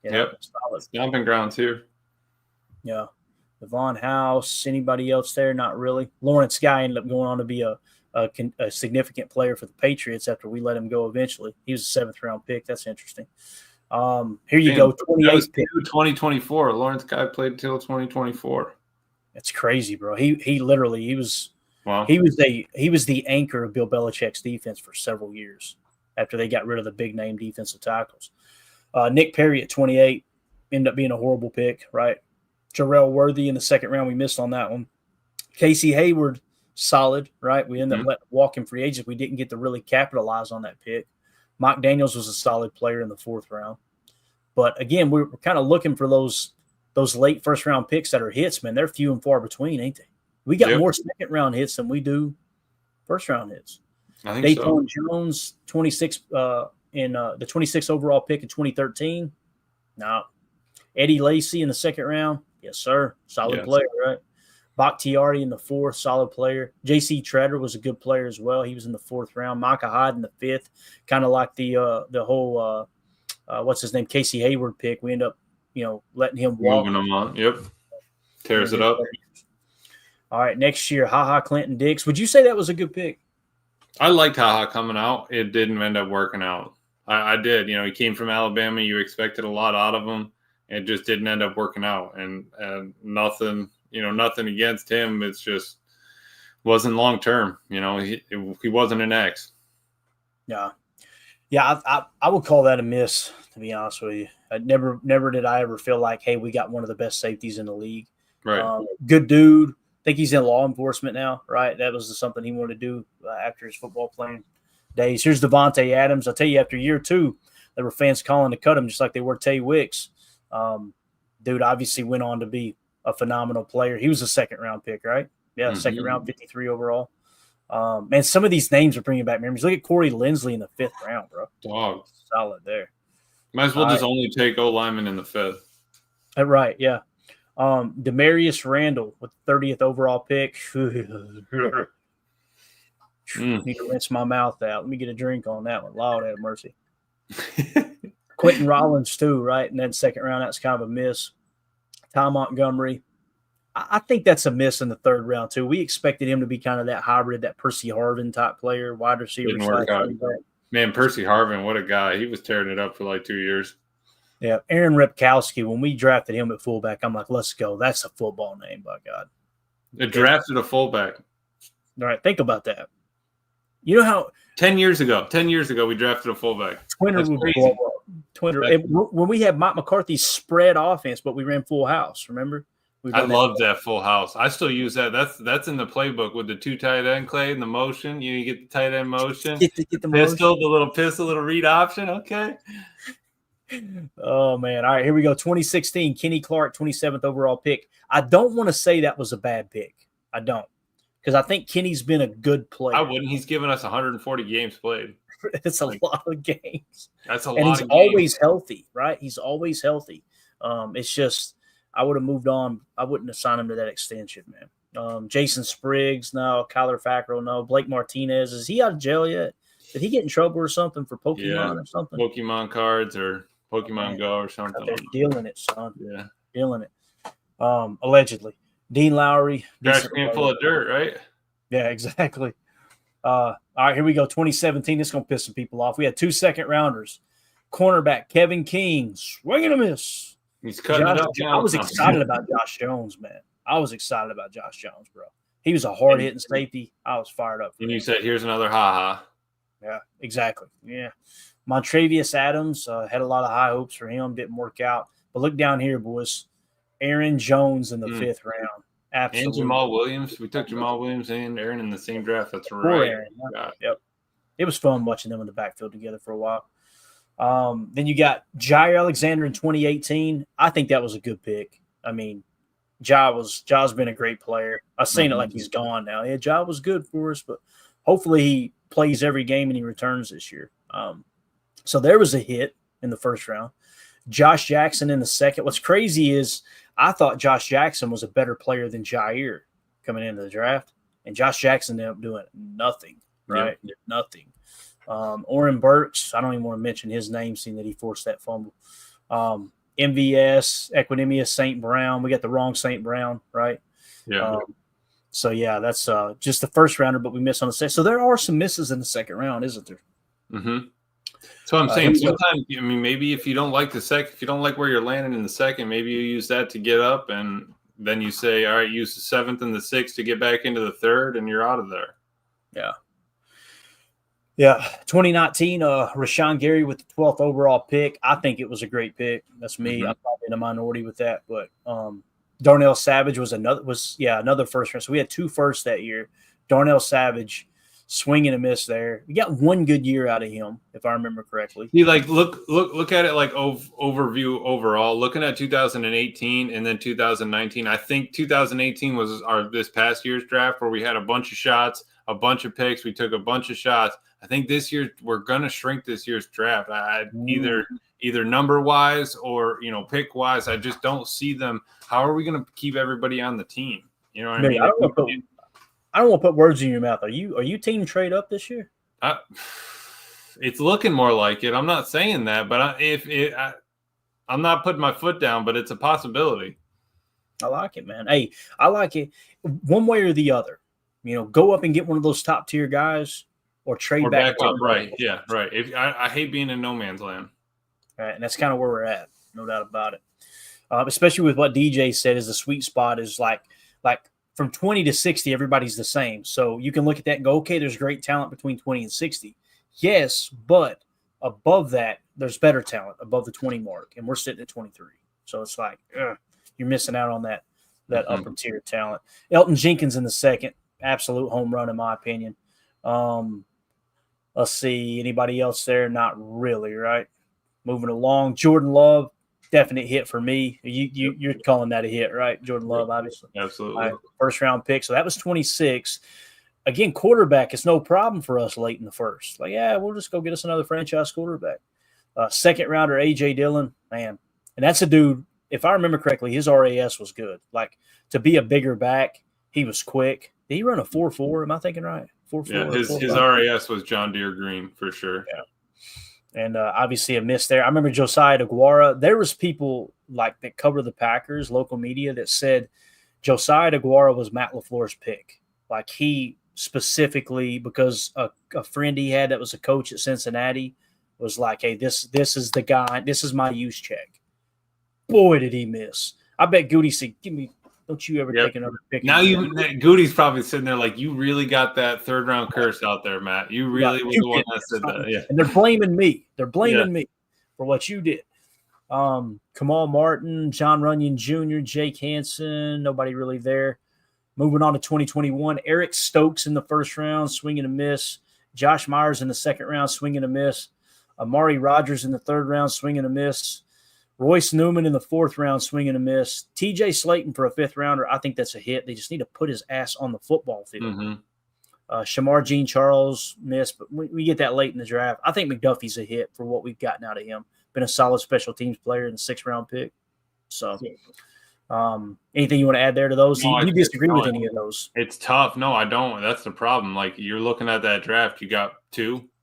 Solid. Stomping ground too. Yeah. Devon House, anybody else there? Not really. Lawrence Guy ended up going on to be a significant player for the Patriots after we let him go eventually. He was a 7th round pick. That's interesting. Here you go, 28th pick. 2024. Lawrence Guy played till 2024. That's crazy, bro. He was wow. He was the anchor of Bill Belichick's defense for several years after they got rid of the big name defensive tackles. Nick Perry at 28 ended up being a horrible pick, right? Jarrell Worthy in the 2nd round, we missed on that one. Casey Hayward, solid, right? We ended up letting walk in free agents. We didn't get to really capitalize on that pick. Mike Daniels was a solid player in the 4th round. But again, we're kind of looking for those late 1st round picks that are hits, man. They're few and far between, ain't they? We got more 2nd round hits than we do 1st round hits. I think Dayton Jones, 26 in the 26th overall pick in 2013. No. Eddie Lacy in the 2nd round. Yes, sir. Solid player, right? Bakhtiari in the 4th, solid player. J.C. Treader was a good player as well. He was in the 4th round. Micah Hyde in the 5th, kind of like the whole what's his name, Casey Hayward pick. We end up, letting him walk. Moving him on. Yep. Tears it up. All right, next year, Clinton Dix. Would you say that was a good pick? I liked coming out. It didn't end up working out. I did. He came from Alabama. You expected a lot out of him. It just didn't end up working out. And nothing, nothing against him. It's just wasn't long term. He wasn't an X. Yeah. Yeah, I would call that a miss, to be honest with you. Never did I ever feel like, hey, we got one of the best safeties in the league. Right. Good dude. I think he's in law enforcement now, right? That was something he wanted to do after his football playing days. Here's Devontae Adams. I'll tell you, after year 2, there were fans calling to cut him just like they were Tay Wicks. Dude obviously went on to be a phenomenal player. He was a 2nd round pick, right? Yeah, 2nd round, 53 overall. Man, some of these names are bringing back memories. Look at Corey Lindsley in the 5th round, bro. Dog. Solid there. Might as well just only take O-lineman in the 5th. Right, yeah. Demarius Randall with the 30th overall pick. Need to rinse my mouth out. Let me get a drink on that one. Lord have mercy. Quentin Rollins too, right? And then 2nd round, that's kind of a miss. Ty Montgomery. I think that's a miss in the 3rd round too. We expected him to be kind of that hybrid, that Percy Harvin type player, wide receiver. Didn't work out. Man, Percy Harvin, what a guy. He was tearing it up for like 2 years. Yeah, Aaron Ripkowski, when we drafted him at fullback, I'm like, let's go. That's a football name, by God. It drafted a fullback. All right, think about that. You know how 10 years ago, we drafted a fullback. Twinner would blow up. When we had Mike McCarthy's spread offense, but we ran full house, remember? I love that full house. I still use that. That's in the playbook with the 2 tight end, Clay, and the motion. You get the tight end motion. Get the pistol, motion. the little pistol, little read option. Okay. Oh, man. All right, here we go. 2016, Kenny Clark, 27th overall pick. I don't want to say that was a bad pick. I don't. Because I think Kenny's been a good player. I wouldn't. He's given us 140 games played. It's a lot of games. That's a lot and he's of games. always healthy, right? He's always healthy. It's just I would have moved on. I wouldn't have signed him to that extension, man. Jason Spriggs, no. Kyler Fackrell, no. Blake Martinez, is he out of jail yet? Did he get in trouble or something for Pokemon or something? Pokemon cards or Pokemon Go or something. They're dealing it, son. Yeah. Feeling it. Allegedly. Dean Lowry. Trash can full of dirt, right? Yeah, exactly. All right, here we go. 2017. This is going to piss some people off. We had 2 second-rounders. Cornerback Kevin King, swing and a miss. He's cutting it up. I was excited about Josh Jones, man. I was excited about Josh Jones, bro. He was a hard-hitting safety. I was fired up. And you said, here's another ha-ha. Yeah, exactly. Yeah. Montravius Adams had a lot of high hopes for him. Didn't work out. But look down here, boys. Aaron Jones in the 5th round. Absolutely. And Jamal Williams. We took Jamal Williams and Aaron in the same draft. That's Poor right. Aaron. Yep. It was fun watching them in the backfield together for a while. Then you got Jaire Alexander in 2018. I think that was a good pick. I mean, Ja's been a great player. I've seen it like he's gone now. Yeah, Ja was good for us, but hopefully he plays every game and he returns this year. So there was a hit in the 1st round. Josh Jackson in the 2nd. What's crazy is I thought Josh Jackson was a better player than Jaire coming into the draft, and Josh Jackson ended up doing nothing, right? Yep. Nothing. Oren Burks, I don't even want to mention his name, seeing that he forced that fumble. MVS, Equinemius St. Brown. We got the wrong St. Brown, right? Yeah. So, yeah, that's just the 1st rounder, but we missed on the 2nd. So there are some misses in the 2nd round, isn't there? Mm-hmm. So I'm saying sometimes, I mean, maybe if you don't like the 2nd, if you don't like where you're landing in the 2nd, maybe you use that to get up, and then you say, all right, use the 7th and the 6th to get back into the 3rd, and you're out of there. Yeah. Yeah. 2019, Rashawn Gary with the 12th overall pick. I think it was a great pick. That's me. Mm-hmm. I'm probably in a minority with that, but Darnell Savage was another 1st round. So we had 2 firsts that year. Darnell Savage, swing and a miss there. We got 1 good year out of him, if I remember correctly. You look at it like overview overall. Looking at 2018 and then 2019, I think 2018 was this past year's draft where we had a bunch of shots, a bunch of picks. We took a bunch of shots. I think this year we're gonna shrink this year's draft. Either number wise or pick wise. I just don't see them. How are we gonna keep everybody on the team? You know what I mean? I don't want to put words in your mouth. Are you team trade up this year? It's looking more like it. I'm not saying that, but I'm not putting my foot down, but it's a possibility. I like it, man. Hey, I like it one way or the other. Go up and get one of those top tier guys or trade back up. Right. Yeah, right. I hate being in no man's land. All right, and that's kind of where we're at. No doubt about it. Especially with what DJ said is the sweet spot is like from 20 to 60, everybody's the same. So you can look at that and go, okay, there's great talent between 20 and 60. Yes, but above that, there's better talent above the 20 mark, and we're sitting at 23. So it's like you're missing out on that upper tier talent. Elton Jenkins in the 2nd, absolute home run in my opinion. Let's see, anybody else there? Not really, right? Moving along, Jordan Love, definite hit for me. You're calling that a hit, right? Jordan Love, obviously. Absolutely. 1st round pick. So that was 26. Again, quarterback is no problem for us late in the 1st. Like, yeah, we'll just go get us another franchise quarterback. 2nd rounder, A.J. Dillon, man. And that's a dude, if I remember correctly, his RAS was good. Like, to be a bigger back, he was quick. Did he run a 4.4? Am I thinking right? 4.4. Yeah, his RAS was John Deere Green for sure. Yeah. And obviously a miss there. I remember Josiah DeGuara. There was people that cover the Packers, local media, that said Josiah DeGuara was Matt LaFleur's pick. Like he specifically, because a friend he had that was a coach at Cincinnati was like, hey, this is the guy. This is my use check. Boy, did he miss. I bet Goody said, don't you ever take another pick. Now Goody's probably sitting there like, you really got that 3rd round curse out there, Matt. You really was the one that said that. Yeah. And they're blaming me. They're blaming me for what you did. Kamal Martin, John Runyon Jr., Jake Hansen, nobody really there. Moving on to 2021, Eric Stokes in the 1st round, swing and a miss. Josh Myers in the 2nd round, swing and a miss. Amari Rogers in the 3rd round, swing and a miss. Royce Newman in the 4th round, swing and a miss. TJ Slayton for a 5th rounder, I think that's a hit. They just need to put his ass on the football field. Mm-hmm. Shamar Jean Charles missed, but we get that late in the draft. I think McDuffie's a hit for what we've gotten out of him. Been a solid special teams player in the 6th round pick. So anything you want to add there to those? No, you disagree with any of those? It's tough. No, I don't. That's the problem. Like you're looking at that draft, you got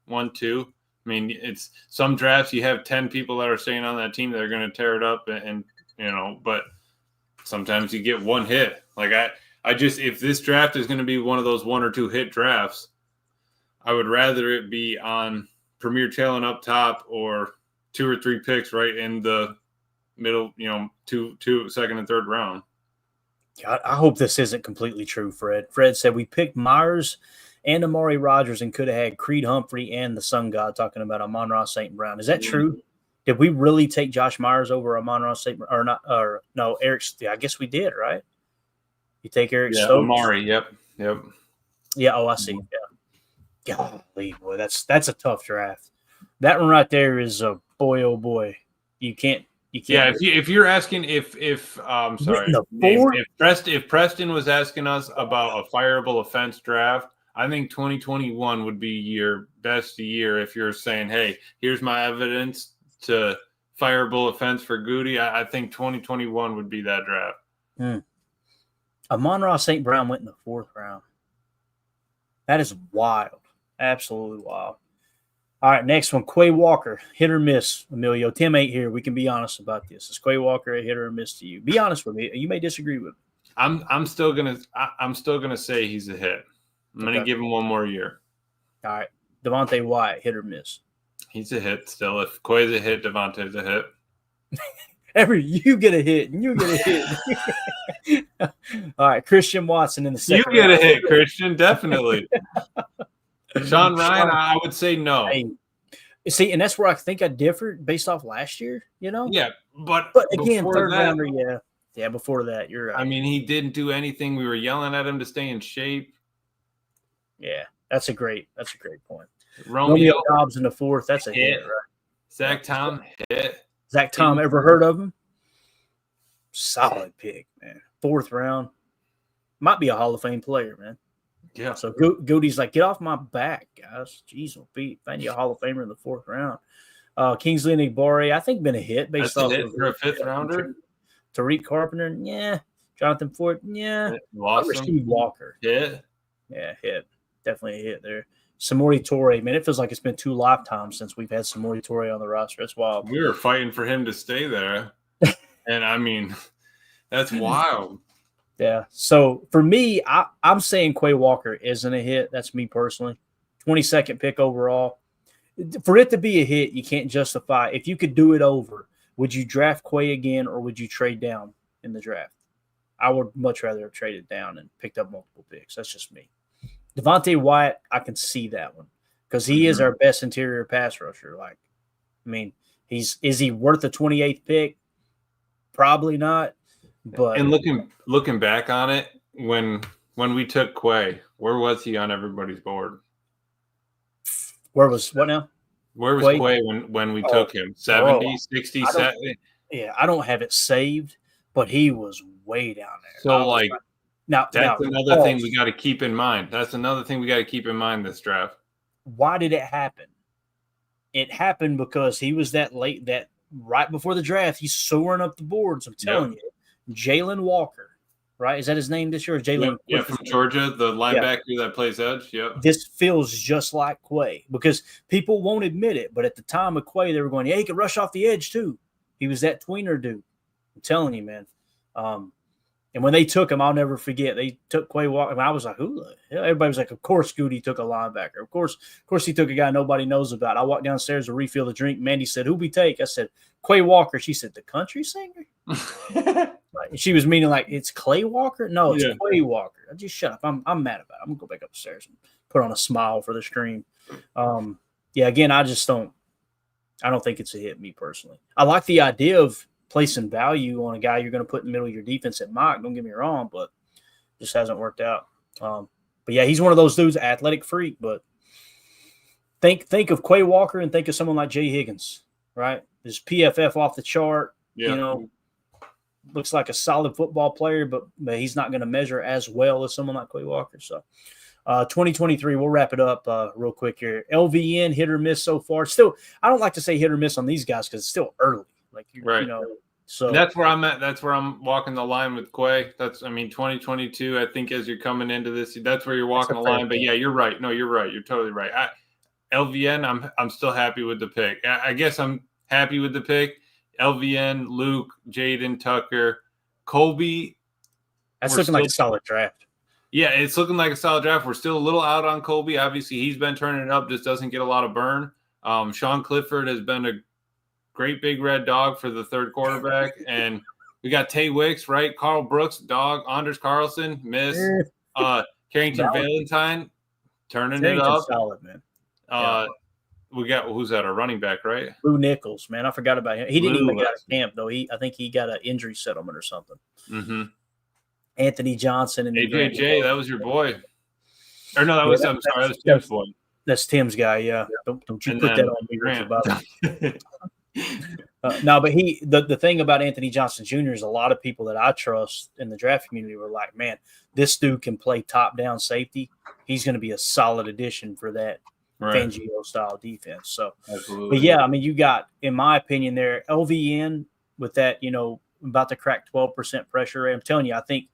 1, 2. I mean, it's some drafts you have 10 people that are staying on that team that are going to tear it up, and but sometimes you get one hit. Like I just, if this draft is going to be one of those 1 or 2 hit drafts, I would rather it be on Premier Talent up top or 2 or 3 picks right in the middle, two, second and third round. I hope this isn't completely true, Fred. Fred said we picked Myers and Amari Rogers and could have had Creed Humphrey and the Sun God, talking about Amon-Ra St. Brown. Is that true? Did we really take Josh Myers over Amon-Ra St. Brown? Or not? Or no, Eric? I guess we did, right? You take Eric Stokes? Amari, yep. Yeah, I see. Yeah. Golly, boy, that's a tough draft. That one right there is a boy, oh boy. You can't. Yeah, if you're asking if Preston was asking us about a fireable offense draft, I think 2021 would be your best year if you're saying, hey, here's my evidence to fireable offense for Goody. I think 2021 would be that draft. Amon-Ra St. Brown went in the 4th round. That is wild. Absolutely wild. All right, next one, Quay Walker, hit or miss, Emilio. Tim ain't here. We can be honest about this. Is Quay Walker a hit or a miss to you? Be honest with me. You may disagree with me. I'm still gonna say he's a hit. I'm gonna give him one more year. All right, Devontae Wyatt, hit or miss? He's a hit still. If Quay's a hit, Devontae's a hit. You get a hit, and you get a hit. All right, Christian Watson in the second. You get a hit, Christian, definitely. Sean Ryan, I would say no. Hey, see, and that's where I think I differed based off last year, Yeah, but again, third rounder, yeah. Before that, you're right. I mean, he didn't do anything. We were yelling at him to stay in shape. Yeah, that's a great point. Romeo Dobbs in the 4th, that's a hit, right? Zach Tom, hit. Zach Tom, ever heard of him? Solid pick, man. 4th round, might be a Hall of Fame player, man. Yeah. So Goody's like, get off my back, guys. Jeez, Pete, find you a Hall of Famer in the 4th round. Kingsley Enagbare, I think, been a hit based off of for a 5th rounder. Tariq Carpenter, yeah. Jonathan Ford, yeah. Steve Walker, yeah, hit. Definitely a hit there. Samori Toure, man, it feels like it's been 2 lifetimes since we've had Samori Toure on the roster. That's wild. We were fighting for him to stay there, and I mean, that's wild. Yeah. So for me, I'm saying Quay Walker isn't a hit. That's me personally. 22nd pick overall. For it to be a hit, you can't justify. If you could do it over, would you draft Quay again or would you trade down in the draft? I would much rather have traded down and picked up multiple picks. That's just me. Devontae Wyatt, I can see that one because he is our best interior pass rusher. Like, I mean, is he worth a 28th pick? Probably not. But and looking back on it, when we took Quay, where was he on everybody's board? Where was what now? Where was Quay when we took him? 70, 60, 70? Yeah, I don't have it saved, but he was way down there. So that's another thing we got to keep in mind. That's another thing we got to keep in mind this draft. Why did it happen? It happened because he was that late, that right before the draft, he's soaring up the boards. I'm telling you. Jalen Walker, right? Is that his name this year? Jalen? Yeah, from Georgia, the linebacker that plays edge. Yeah. This feels just like Quay because people won't admit it, but at the time of Quay, they were going, yeah, he could rush off the edge too. He was that tweener dude. I'm telling you, man. And when they took him, I'll never forget. They took Quay Walker. I was like, who the hell? Everybody was like, of course, Goody took a linebacker. Of course, he took a guy nobody knows about. I walked downstairs to refill the drink. Mandy said, who we take? I said, Quay Walker. She said, the country singer? She was meaning like it's Clay Walker. No, it's Quay Walker. I just shut up. I'm mad about it. I'm gonna go back upstairs and put on a smile for the stream. Again, I don't think it's a hit, me personally. I like the idea of placing value on a guy you're going to put in the middle of your defense at mock. Don't get me wrong, but it just hasn't worked out. But yeah, he's one of those dudes, athletic freak. But think of Quay Walker and think of someone like Jay Higgins, right? His PFF off the chart. Yeah. Looks like a solid football player, but he's not going to measure as well as someone like Quay Walker. So 2023, we'll wrap it up real quick here. LVN, hit or miss so far. Still, I don't like to say hit or miss on these guys because it's still early. So and that's where I'm at. That's where I'm walking the line with Quay. 2022, I think as you're coming into this, that's where you're walking the line. But yeah, you're right. No, you're right. You're totally right. LVN, I'm still happy with the pick. I guess I'm happy with the pick. LVN, Luke, Jaden, Tucker, Kobe. That's We're looking like a still- solid draft. Yeah, it's looking like a solid draft. We're still a little out on Kobe. Obviously, he's been turning it up, just doesn't get a lot of burn. Sean Clifford has been a great big red dog for the third quarterback. And we got Tay Wicks, right? Carl Brooks, dog. Anders Carlson, miss. Carrington Valentine, turning it up. Solid, man. We got, who's that, a running back, right? Lou Nichols, man. I forgot about him. He didn't even Lou, get out of camp, though. I think he got an injury settlement or something. Mm-hmm. Anthony Johnson and AJJ, that was your boy. Or no, that was I'm sorry, that was Tim's boy. That's Tim's guy, yeah. Don't you And put then that on me, Richard Grant. Bob. No, but the thing about Anthony Johnson Jr. is a lot of people that I trust in the draft community were like, man, this dude can play top down safety. He's going to be a solid addition for that Fangio style defense. So, absolutely. But yeah, I mean, you got, in my opinion, there LVN with that, about to crack 12% pressure rate. I'm telling you, I think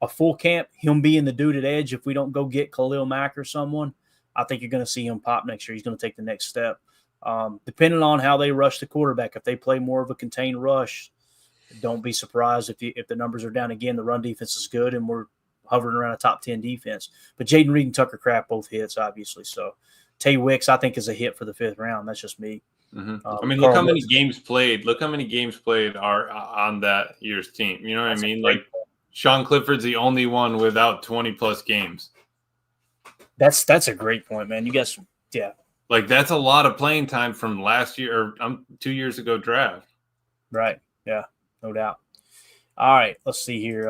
a full camp, him being the dude at edge, if we don't go get Khalil Mack or someone, I think you're going to see him pop next year. He's going to take the next step. Depending on how they rush the quarterback, if they play more of a contained rush, don't be surprised if the numbers are down again. The run defense is good, and we're hovering around a top 10 defense. But Jaden Reed and Tucker Kraft both hits, obviously. So Tay Wicks, I think, is a hit for the 5th round. That's just me. Mm-hmm. I mean, look how many games played. Look how many games played are on that year's team. You know what I mean? Like Sean Clifford's the only one without 20+ games. That's a great point, man. You guys, yeah. Like, that's a lot of playing time from last year or 2 years ago draft. Right. Yeah, no doubt. All right, let's see here.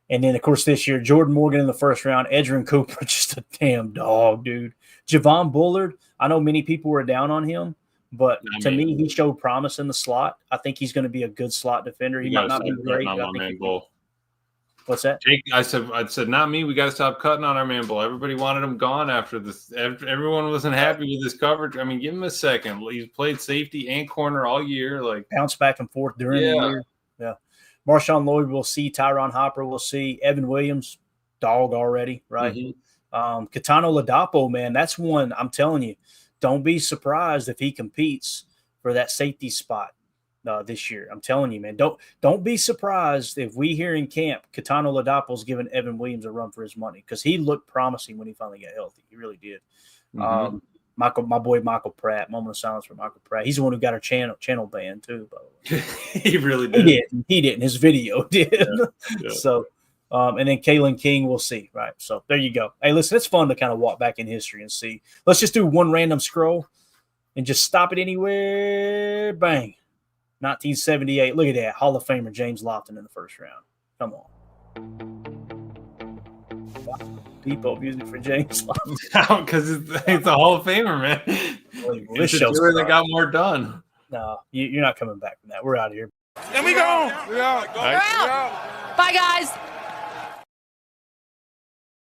And then, of course, this year, Jordan Morgan in the 1st round, Edgerrin Cooper, just a damn dog, dude. Javon Bullard, I know many people were down on him, but to me, he showed promise in the slot. I think he's going to be a good slot defender. He might not be great. What's that? Jake, I said, not me. We got to stop cutting on our man bull. Everybody wanted him gone after this. Everyone wasn't happy with his coverage. I mean, give him a second. He's played safety and corner all year. Like, bounce back and forth during the year. Yeah. Marshawn Lloyd, we'll see. Tyron Hopper, we'll see. Evan Williams, dog already, right? Mm-hmm. Katano Ladapo, man, that's one. I'm telling you, don't be surprised if he competes for that safety spot this year. I'm telling you, man, don't be surprised if we hear in camp Katano Ladapo's giving Evan Williams a run for his money, because he looked promising when he finally got healthy. He really did. Mm-hmm. My boy Michael Pratt, moment of silence for Michael Pratt. He's the one who got our channel banned too, by the way. He really did. He didn't. His video did. Yeah. So, and then Kalen King, we'll see. Right. So there you go. Hey, listen, it's fun to kind of walk back in history and see. Let's just do one random scroll and just stop it anywhere. Bang. 1978. Look at that. Hall of Famer James Lofton in the 1st round. Come on. Depot music for James Lofton. Because it's a Hall of Famer, man. It's the tour that got more done. No, you're not coming back from that. We're out of here. And we go. We're out. Bye, guys.